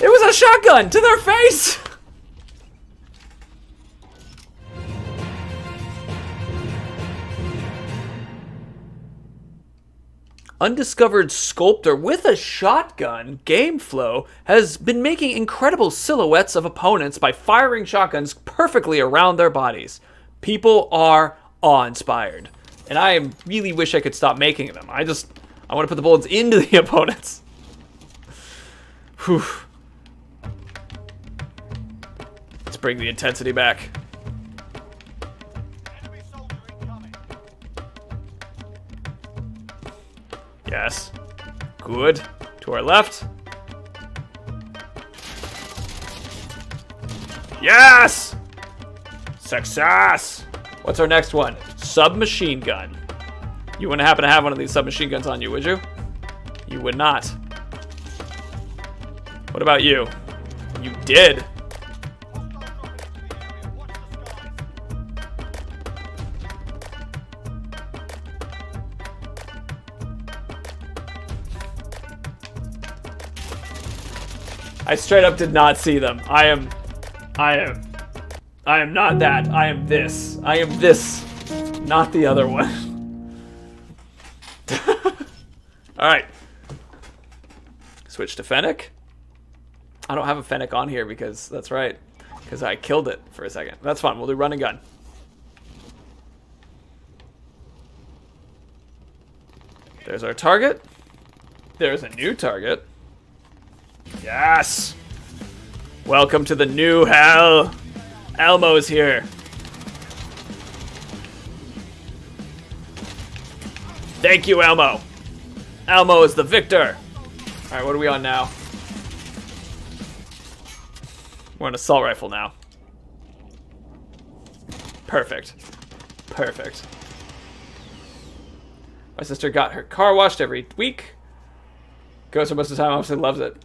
It was a shotgun to their face! Undiscovered sculptor with a shotgun, Gameflow, has been making incredible silhouettes of opponents by firing shotguns perfectly around their bodies. People are awe-inspired. And I really wish I could stop making them. I want to put the bullets into the opponents. Whew. Let's bring the intensity back. Enemy soldier incoming. Yes. Good. To our left. Yes! Success! What's our next one? Submachine gun. You wouldn't happen to have one of these submachine guns on you, would you? You would not. What about you? You did. Hostile dropping into the area. Watch the skies. I straight up did not see them. I am not that. I am this. I am this, not the other one. Alright. Switch to Fennec. I don't have a Fennec on here because, that's right, because I killed it for a second. That's fine. We'll do run and gun. There's our target. There's a new target. Yes! Welcome to the new hell. Elmo's here. Thank you, Elmo. Elmo is the victor. Alright, what are we on now? We're on assault rifle now. Perfect. Perfect. My sister got her car washed every week. Goes for most of the time, obviously loves it.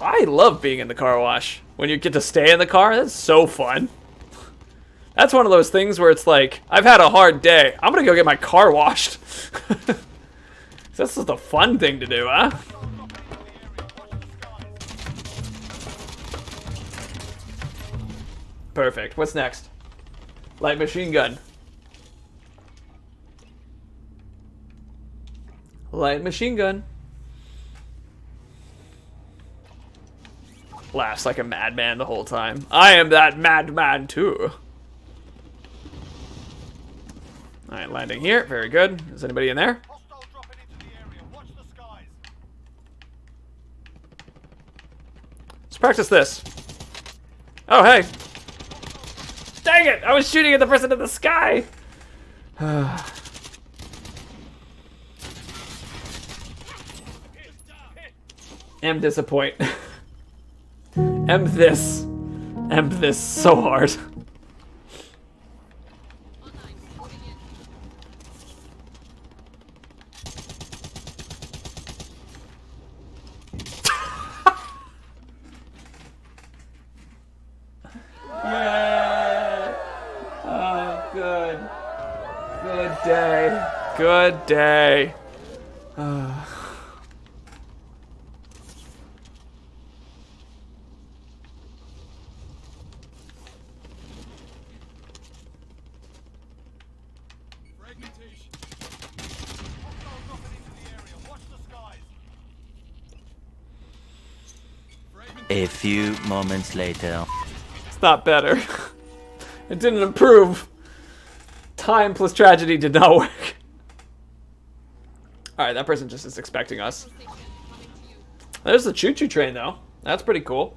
I love being in the car wash. When you get to stay in the car, that's so fun. That's one of those things where it's like, I've had a hard day. I'm gonna go get my car washed. That's just a fun thing to do, huh? Perfect. What's next? Light machine gun. Light machine gun. Laughs like a madman the whole time. I am that madman too. Alright, landing here. Very good. Is anybody in there? Hostile dropping into the area. Watch the skies. Let's practice this. Oh, hey. Dang it! I was shooting at the person in the sky! Am disappoint. Am this so hard. Online. Moving in. Yeah. Oh, good. Good day. Good day. Hostile dropping into the area. Watch the skies. A few moments later. It's not better. It didn't improve. Time plus tragedy did not work. Alright, that person just is expecting us. Station coming to you. There's the choo-choo train, though. That's pretty cool.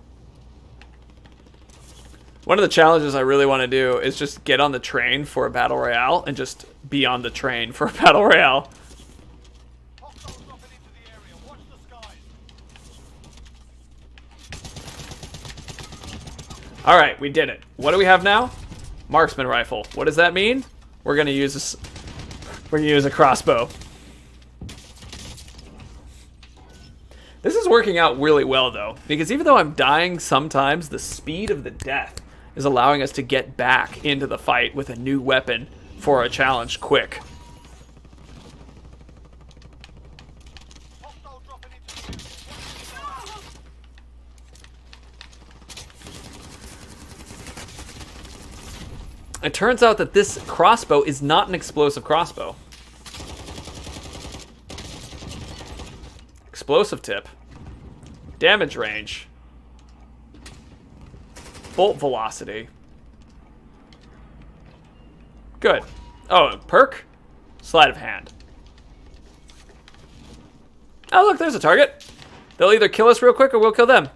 One of the challenges I really want to do is just get on the train for a battle royale and just be on the train for a battle royale. Hostile dropping into the area. Watch the skies. Alright, we did it. What do we have now? Marksman rifle. What does that mean? We're gonna use this. We're gonna use a crossbow. This is working out really well, though, because even though I'm dying sometimes, the speed of the death is allowing us to get back into the fight with a new weapon for a challenge quick. Hostile dropping into the area. Watch the skies. It turns out that this crossbow is not an explosive crossbow. Explosive tip. Damage range. Bolt velocity. Good. Oh, perk? Sleight of hand. Oh, look, there's a target. They'll either kill us real quick or we'll kill them.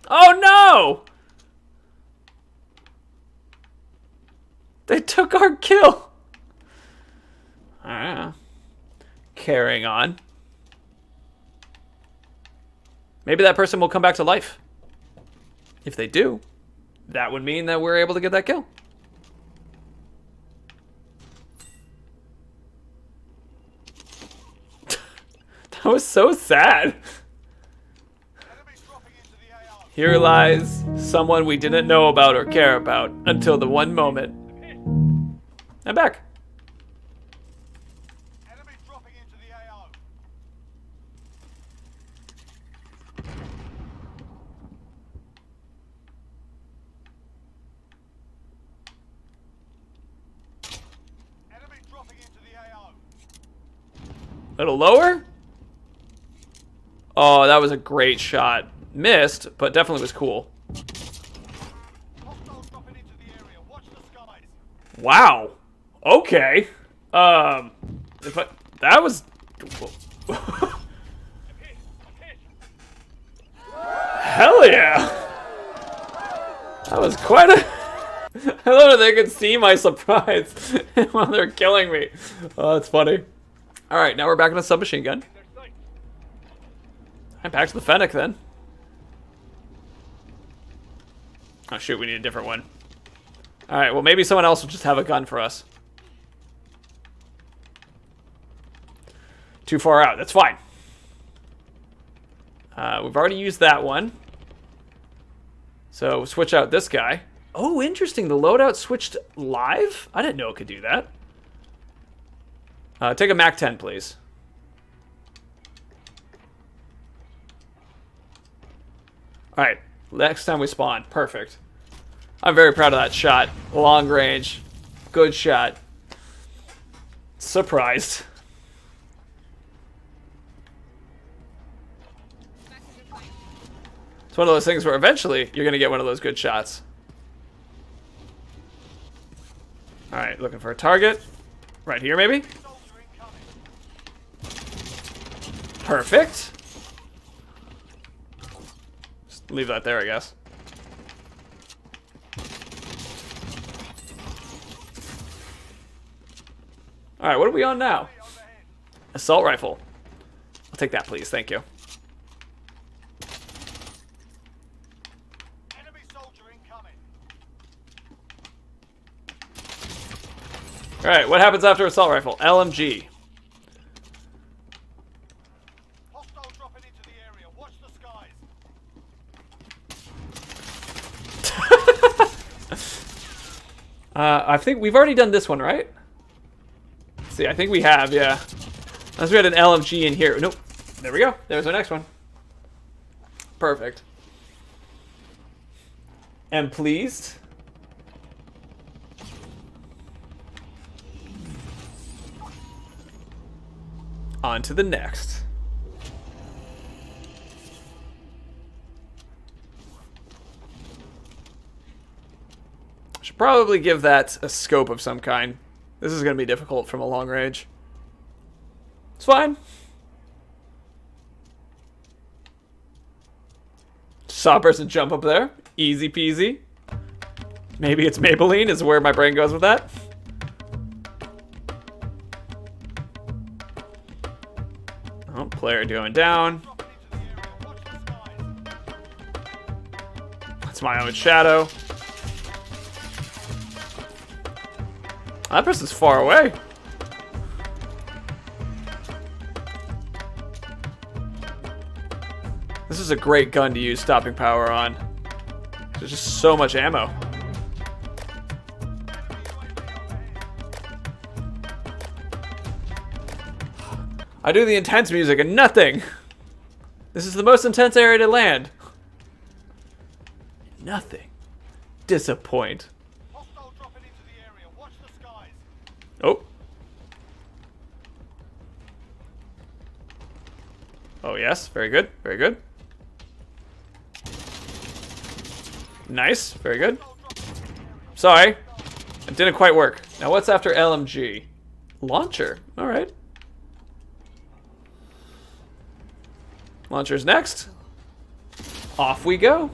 Oh, no! They took our kill. Carrying on. Maybe that person will come back to life. If they do, that would mean that we're able to get that kill. That was so sad. Enemies dropping into the AO. Here lies someone we didn't know about or care about until the one moment. I'm back. Enemies dropping into the AO. A little lower. Oh, that was a great shot. Missed, but definitely was cool. Hostiles dropping into the area. Watch the skies. Wow. Okay. If I, that was. I'm hit. I'm hit. Hell yeah. That was quite a. I love that they could see my surprise while they're killing me. Oh, that's funny. All right, now we're back in a submachine gun. Their sight. And back to the Fennec then. Oh shoot, we need a different one. All right, well maybe someone else will just have a gun for us. Too far out. That's fine. We've already used that one. So switch out this guy. Oh, interesting. The loadout switched live? I didn't know it could do that. Take a Mac 10, please. All right. Next time we spawn. Perfect. I'm very proud of that shot. Long range. Good shot. Surprised. Back to your fight. It's one of those things where eventually you're going to get one of those good shots. All right, looking for a target. Right here, maybe? Soldier incoming. Perfect. Just leave that there, I guess. All right, what are we on now? Overhead. Assault rifle. I'll take that, please. Thank you. Enemy soldier incoming. All right, what happens after assault rifle? LMG. Hostile dropping into the area. Watch the skies. I think we've already done this one, right? Let's see, I think we have, yeah. Unless we had an LMG in here. Nope. There we go. There's our next one. Perfect. Am pleased. On to the next. Should probably give that a scope of some kind. This is going to be difficult from a long range. It's fine. Saw a person jump up there. Easy peasy. Maybe it's Maybelline is where my brain goes with that. Oh, player going down. Dropping into the area. Watch the skies. That's my own shadow. That person's far away. This is a great gun to use stopping power on. There's just so much ammo. I do the intense music and nothing. This is the most intense area to land. Nothing. Disappoint. Hostile dropping into the area. Watch the skies. Oh. Oh, yes. Very good. Very good. Nice. Very good. Sorry. It didn't quite work. Now, what's after LMG? Launcher. All right. Launcher's next. Off we go.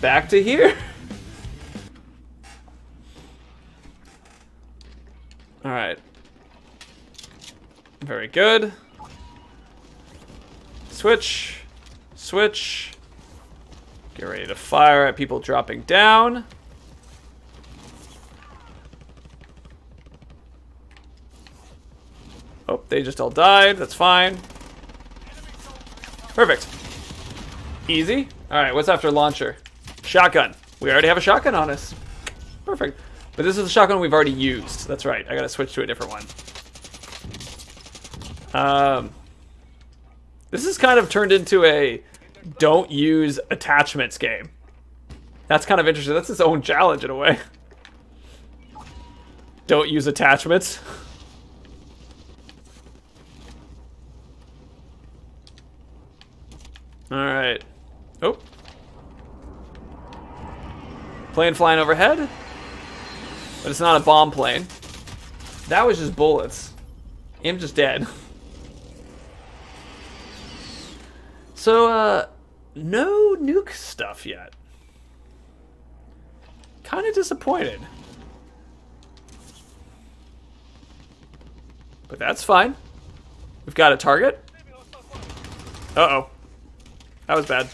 Back to here. All right. Very good. Switch. Switch. Get ready to fire at people dropping down. Oh, they just all died. That's fine. Perfect. Easy. All right, what's after launcher? Shotgun. We already have a shotgun on us. Perfect. But this is the shotgun we've already used. That's right. I gotta switch to a different one. This has kind of turned into a don't use attachments game. That's kind of interesting. That's its own challenge in a way. Don't use attachments. Alright. Oh. Plane flying overhead. But it's not a bomb plane. That was just bullets. I'm just dead. So, no nuke stuff yet. Kind of disappointed. But that's fine. We've got a target. Uh-oh. That was bad.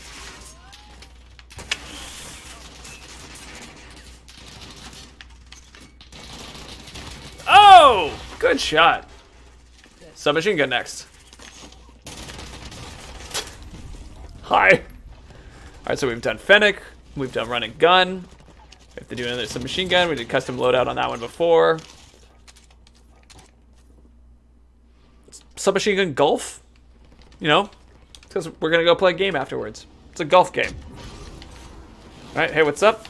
Oh! Good shot. Submachine gun next. Hi. Alright, so we've done Fennec. We've done run and gun. We have to do another submachine gun. We did custom loadout on that one before. Submachine gun golf? You know? Because we're going to go play a game afterwards. It's a golf game. Alright, hey, what's up?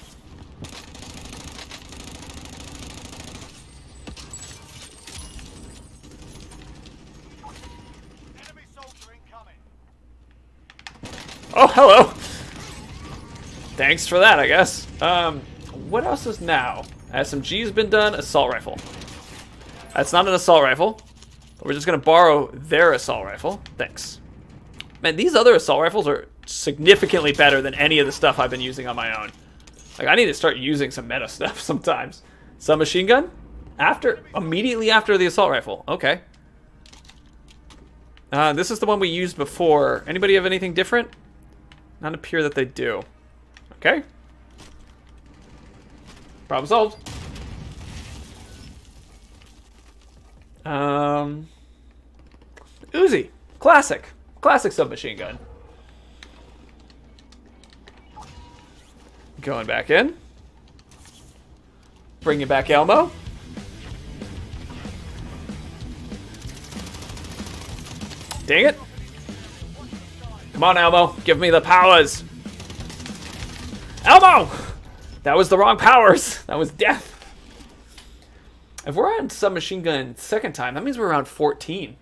Enemy soldier incoming. Oh, hello. Thanks for that, I guess. What else is now? SMG's been done. Assault rifle. That's not an assault rifle. We're just gonna borrow their assault rifle. Thanks. Man, these other assault rifles are significantly better than any of the stuff I've been using on my own. Like, I need to start using some meta stuff sometimes. Submachine gun? Immediately after the assault rifle. Okay. This is the one we used before. Anybody have anything different? Not appear that they do. Okay. Problem solved. Uzi. Classic. Classic submachine gun. Going back in. Bringing back Elmo. Dang it. Come on, Elmo. Give me the powers. Elmo! That was the wrong powers. That was death. If we're on submachine gun second time, that means we're around 14.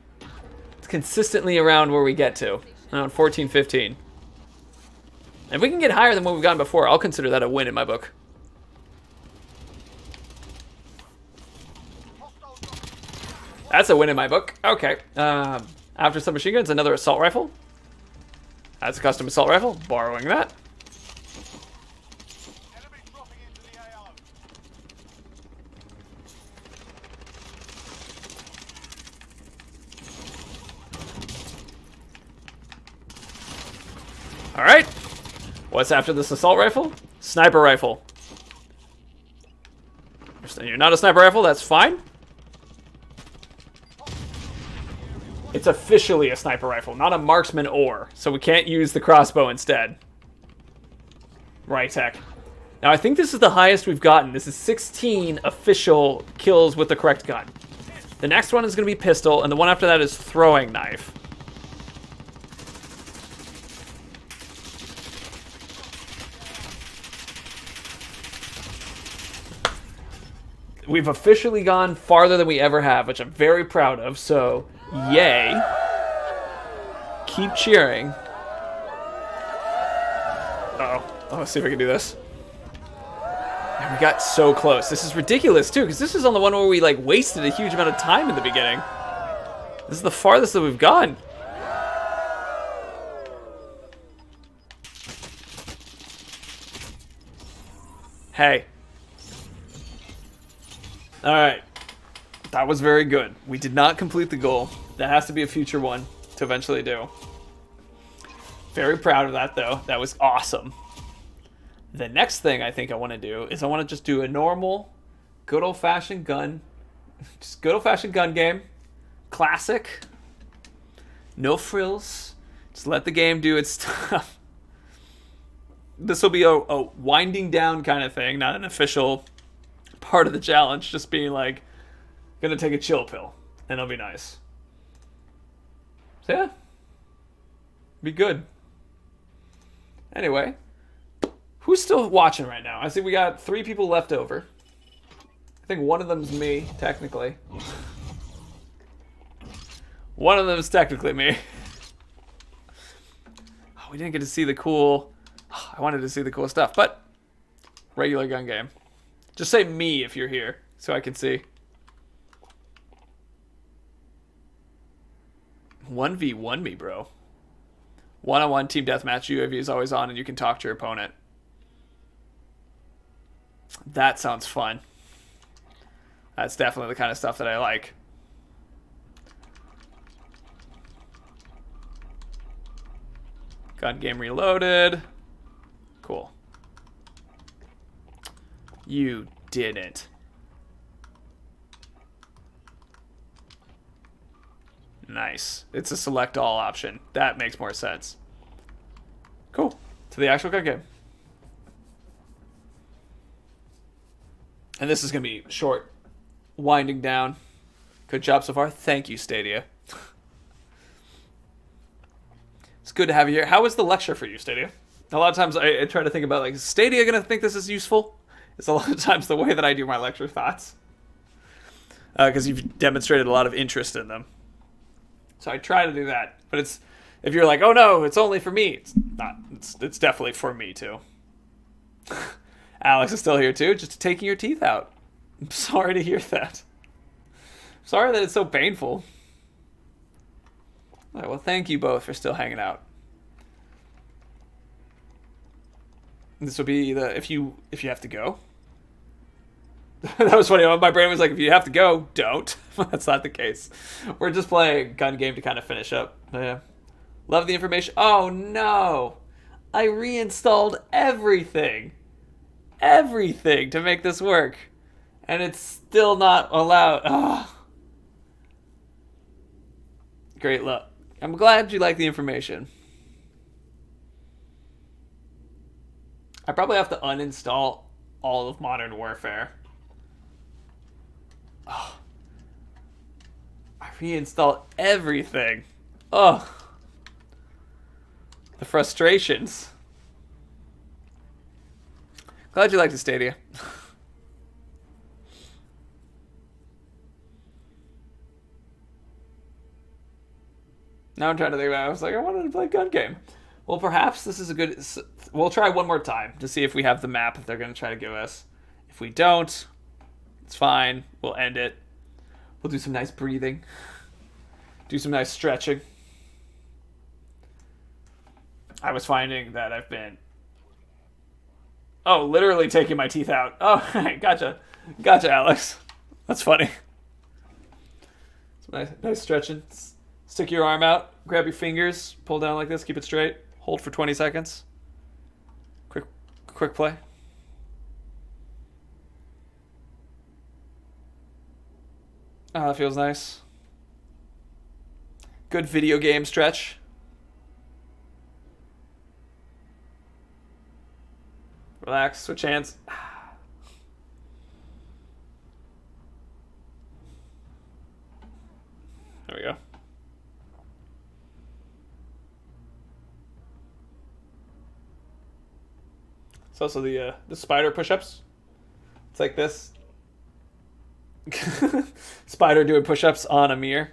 It's consistently around where we get to. Around 14, 15. If we can get higher than what we've gotten before, I'll consider that a win in my book. That's a win in my book. Okay. After submachine guns, another assault rifle. That's a custom assault rifle. Borrowing that. Enemy dropping into the AO. Alright. What's after this assault rifle? Sniper rifle. You're not a sniper rifle, that's fine. It's officially a sniper rifle, not a marksman ore, so we can't use the crossbow instead. Right, heck. Now, I think this is the highest we've gotten. This is 16 official kills with the correct gun. The next one is going to be pistol, and the one after that is throwing knife. We've officially gone farther than we ever have, which I'm very proud of, so yay. Keep cheering. Uh-oh. Oh, let's see if I can do this. Man, we got so close. This is ridiculous, too, because this is on the one where we, like, wasted a huge amount of time in the beginning. This is the farthest that we've gone. Hey. Alright. That was very good. We did not complete the goal. That has to be a future one to eventually do. Very proud of that, though. That was awesome. The next thing I think I want to do is I want to just do a normal, good old-fashioned gun. Just good old-fashioned gun game. Classic. No frills. Just let the game do its stuff. This will be a winding down kind of thing, not an official part of the challenge. Just being like, gonna take a chill pill, and it'll be nice. So yeah, be good. Anyway, who's still watching right now? I see we got 3 people left over. I think one of them's me, technically. One of them is technically me. we didn't get to see the cool... I wanted to see the cool stuff, but regular gun game. Just say me if you're here, so I can see. 1v1 me, bro. One-on-one team deathmatch. UAV is always on, and you can talk to your opponent. That sounds fun. That's definitely the kind of stuff that I like. Gun game reloaded. Cool. You didn't. Nice. It's a select all option. That makes more sense. Cool. To the actual gun game. And this is going to be short. Winding down. Good job so far. Thank you, Stadia. It's good to have you here. How was the lecture for you, Stadia? A lot of times I try to think about, like, is Stadia going to think this is useful? It's a lot of times the way that I do my lecture thoughts. Because you've demonstrated a lot of interest in them. So I try to do that. But it's, if you're like, oh no, it's only for me. It's not. It's definitely for me too. Alex is still here too, just taking your teeth out. I'm sorry to hear that. Sorry that it's so painful. All right, well, thank you both for still hanging out. This will be the if you have to go. That was funny. My brain was like, if you have to go, don't. That's not the case. We're just playing a gun game to kind of finish up. Yeah. Love the information. Oh no, I reinstalled everything to make this work, and it's still not allowed. Oh. Great luck. I'm glad you like the information. I probably have to uninstall all of Modern Warfare. Oh. I reinstalled everything. Oh. The frustrations. Glad you liked the Stadia. Now I'm trying to think about it. I was like, I wanted to play a gun game. Well, perhaps this is a good... We'll try one more time to see if we have the map that they're going to try to give us. If we don't, it's fine. We'll end it. We'll do some nice breathing. Do some nice stretching. I was finding that I've been... Oh, literally taking my teeth out. Oh, gotcha. Gotcha, Alex. That's funny. Some nice stretching. Stick your arm out, grab your fingers, pull down like this, keep it straight, hold for 20 seconds. Quick play. Oh, that feels nice. Good video game stretch. Relax, switch hands. There we go. It's also the spider push-ups. It's like this. Spider doing push-ups on a mirror.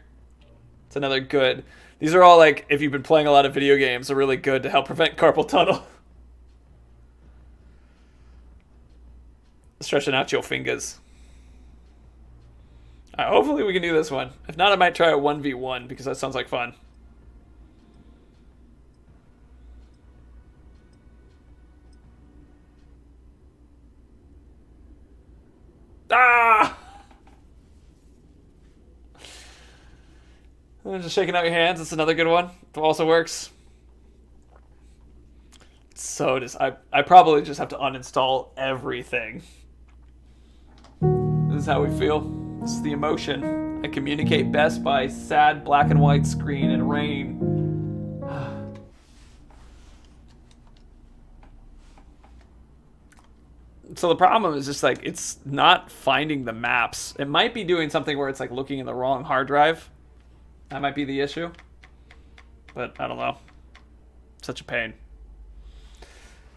It's another good. These are all, like, if you've been playing a lot of video games, are really good to help prevent carpal tunnel. Stretching out your fingers. Hopefully we can do this one. If not, I might try a 1v1 because that sounds like fun. Ah! Just shaking out your hands. That's another good one. It also works. So I probably just have to uninstall everything. This is how we feel. This is the emotion. I communicate best by sad black and white screen and rain. So the problem is just like, it's not finding the maps. It might be doing something where it's like looking in the wrong hard drive. That might be the issue. But I don't know. Such a pain.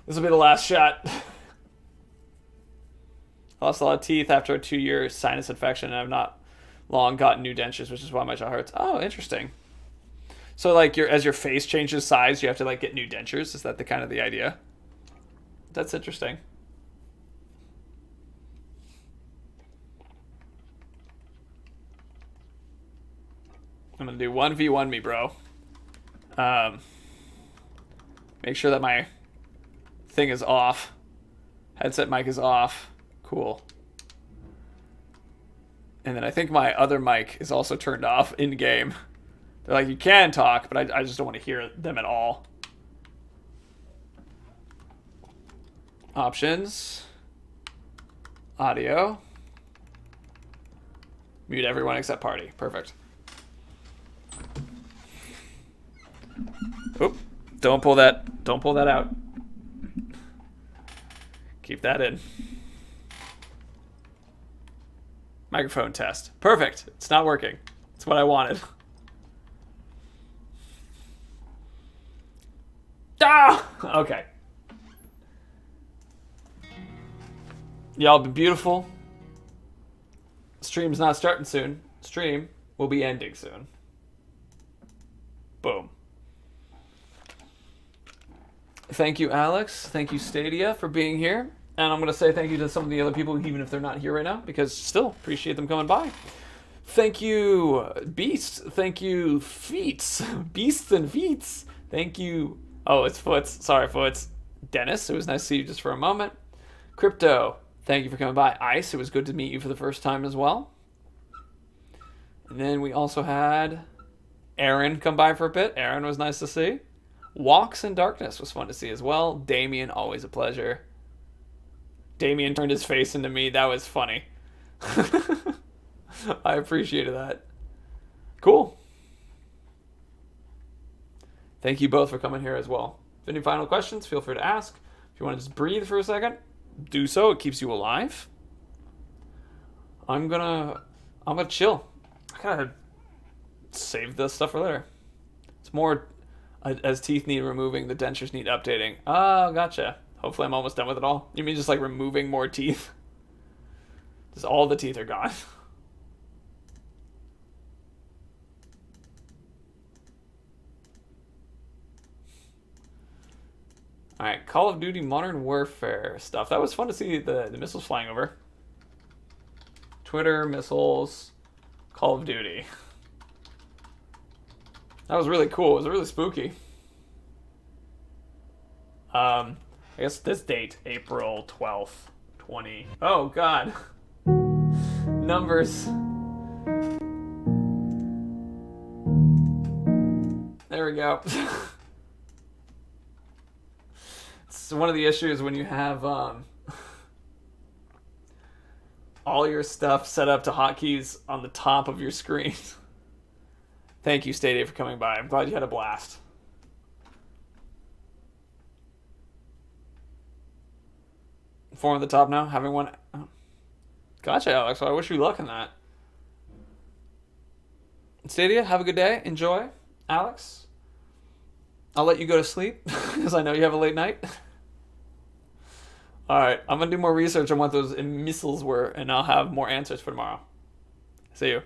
This will be the last shot. I lost a lot of teeth after a 2-year sinus infection, and I've not long gotten new dentures, which is why my jaw hurts. Oh, interesting. So like as your face changes size, you have to like get new dentures. Is that the kind of the idea? That's interesting. I'm gonna do 1v1 me, bro. Make sure that my thing is off. Headset mic is off. Cool. And then I think my other mic is also turned off in game. They're like, you can talk, but I just don't want to hear them at all. Options. Audio. Mute everyone except party. Perfect. Oop. Don't pull that out. Keep that in. Microphone test. Perfect. It's not working. It's what I wanted. Ah! Okay. Y'all been beautiful. Stream's not starting soon. Stream will be ending soon. Boom. Thank you, Alex. Thank you, Stadia, for being here. And I'm going to say thank you to some of the other people, even if they're not here right now, because still appreciate them coming by. Thank you, Beast. Thank you, Feats. Beasts and Feats. Thank you. Oh, it's Foots. Sorry, Foots. Dennis, it was nice to see you just for a moment. Crypto, thank you for coming by. Ice, it was good to meet you for the first time as well. And then we also had Aaron come by for a bit. Aaron was nice to see. Walks in Darkness was fun to see as well. Damien, always a pleasure. Damien turned his face into me. That was funny. I appreciated that. Cool. Thank you both for coming here as well. If any final questions, feel free to ask. If you want to just breathe for a second, do so. It keeps you alive. I'm gonna chill. I gotta save this stuff for later. It's more as teeth need removing, the dentures need updating. Oh, gotcha. Hopefully I'm almost done with it all. You mean just like removing more teeth? Just all the teeth are gone. Alright, Call of Duty Modern Warfare stuff. That was fun to see the missiles flying over. Twitter, missiles, Call of Duty. That was really cool. It was really spooky. I guess this date, April 12th, 20. Oh, God. Numbers. There we go. It's one of the issues when you have all your stuff set up to hotkeys on the top of your screen. Thank you, Stadia, for coming by. I'm glad you had a blast. Four on the top now, having one. Oh. Gotcha, Alex. Well, I wish you luck in that. Stadia, have a good day. Enjoy. Alex, I'll let you go to sleep because I know you have a late night. All right, I'm going to do more research on what those missiles were, and I'll have more answers for tomorrow. See you.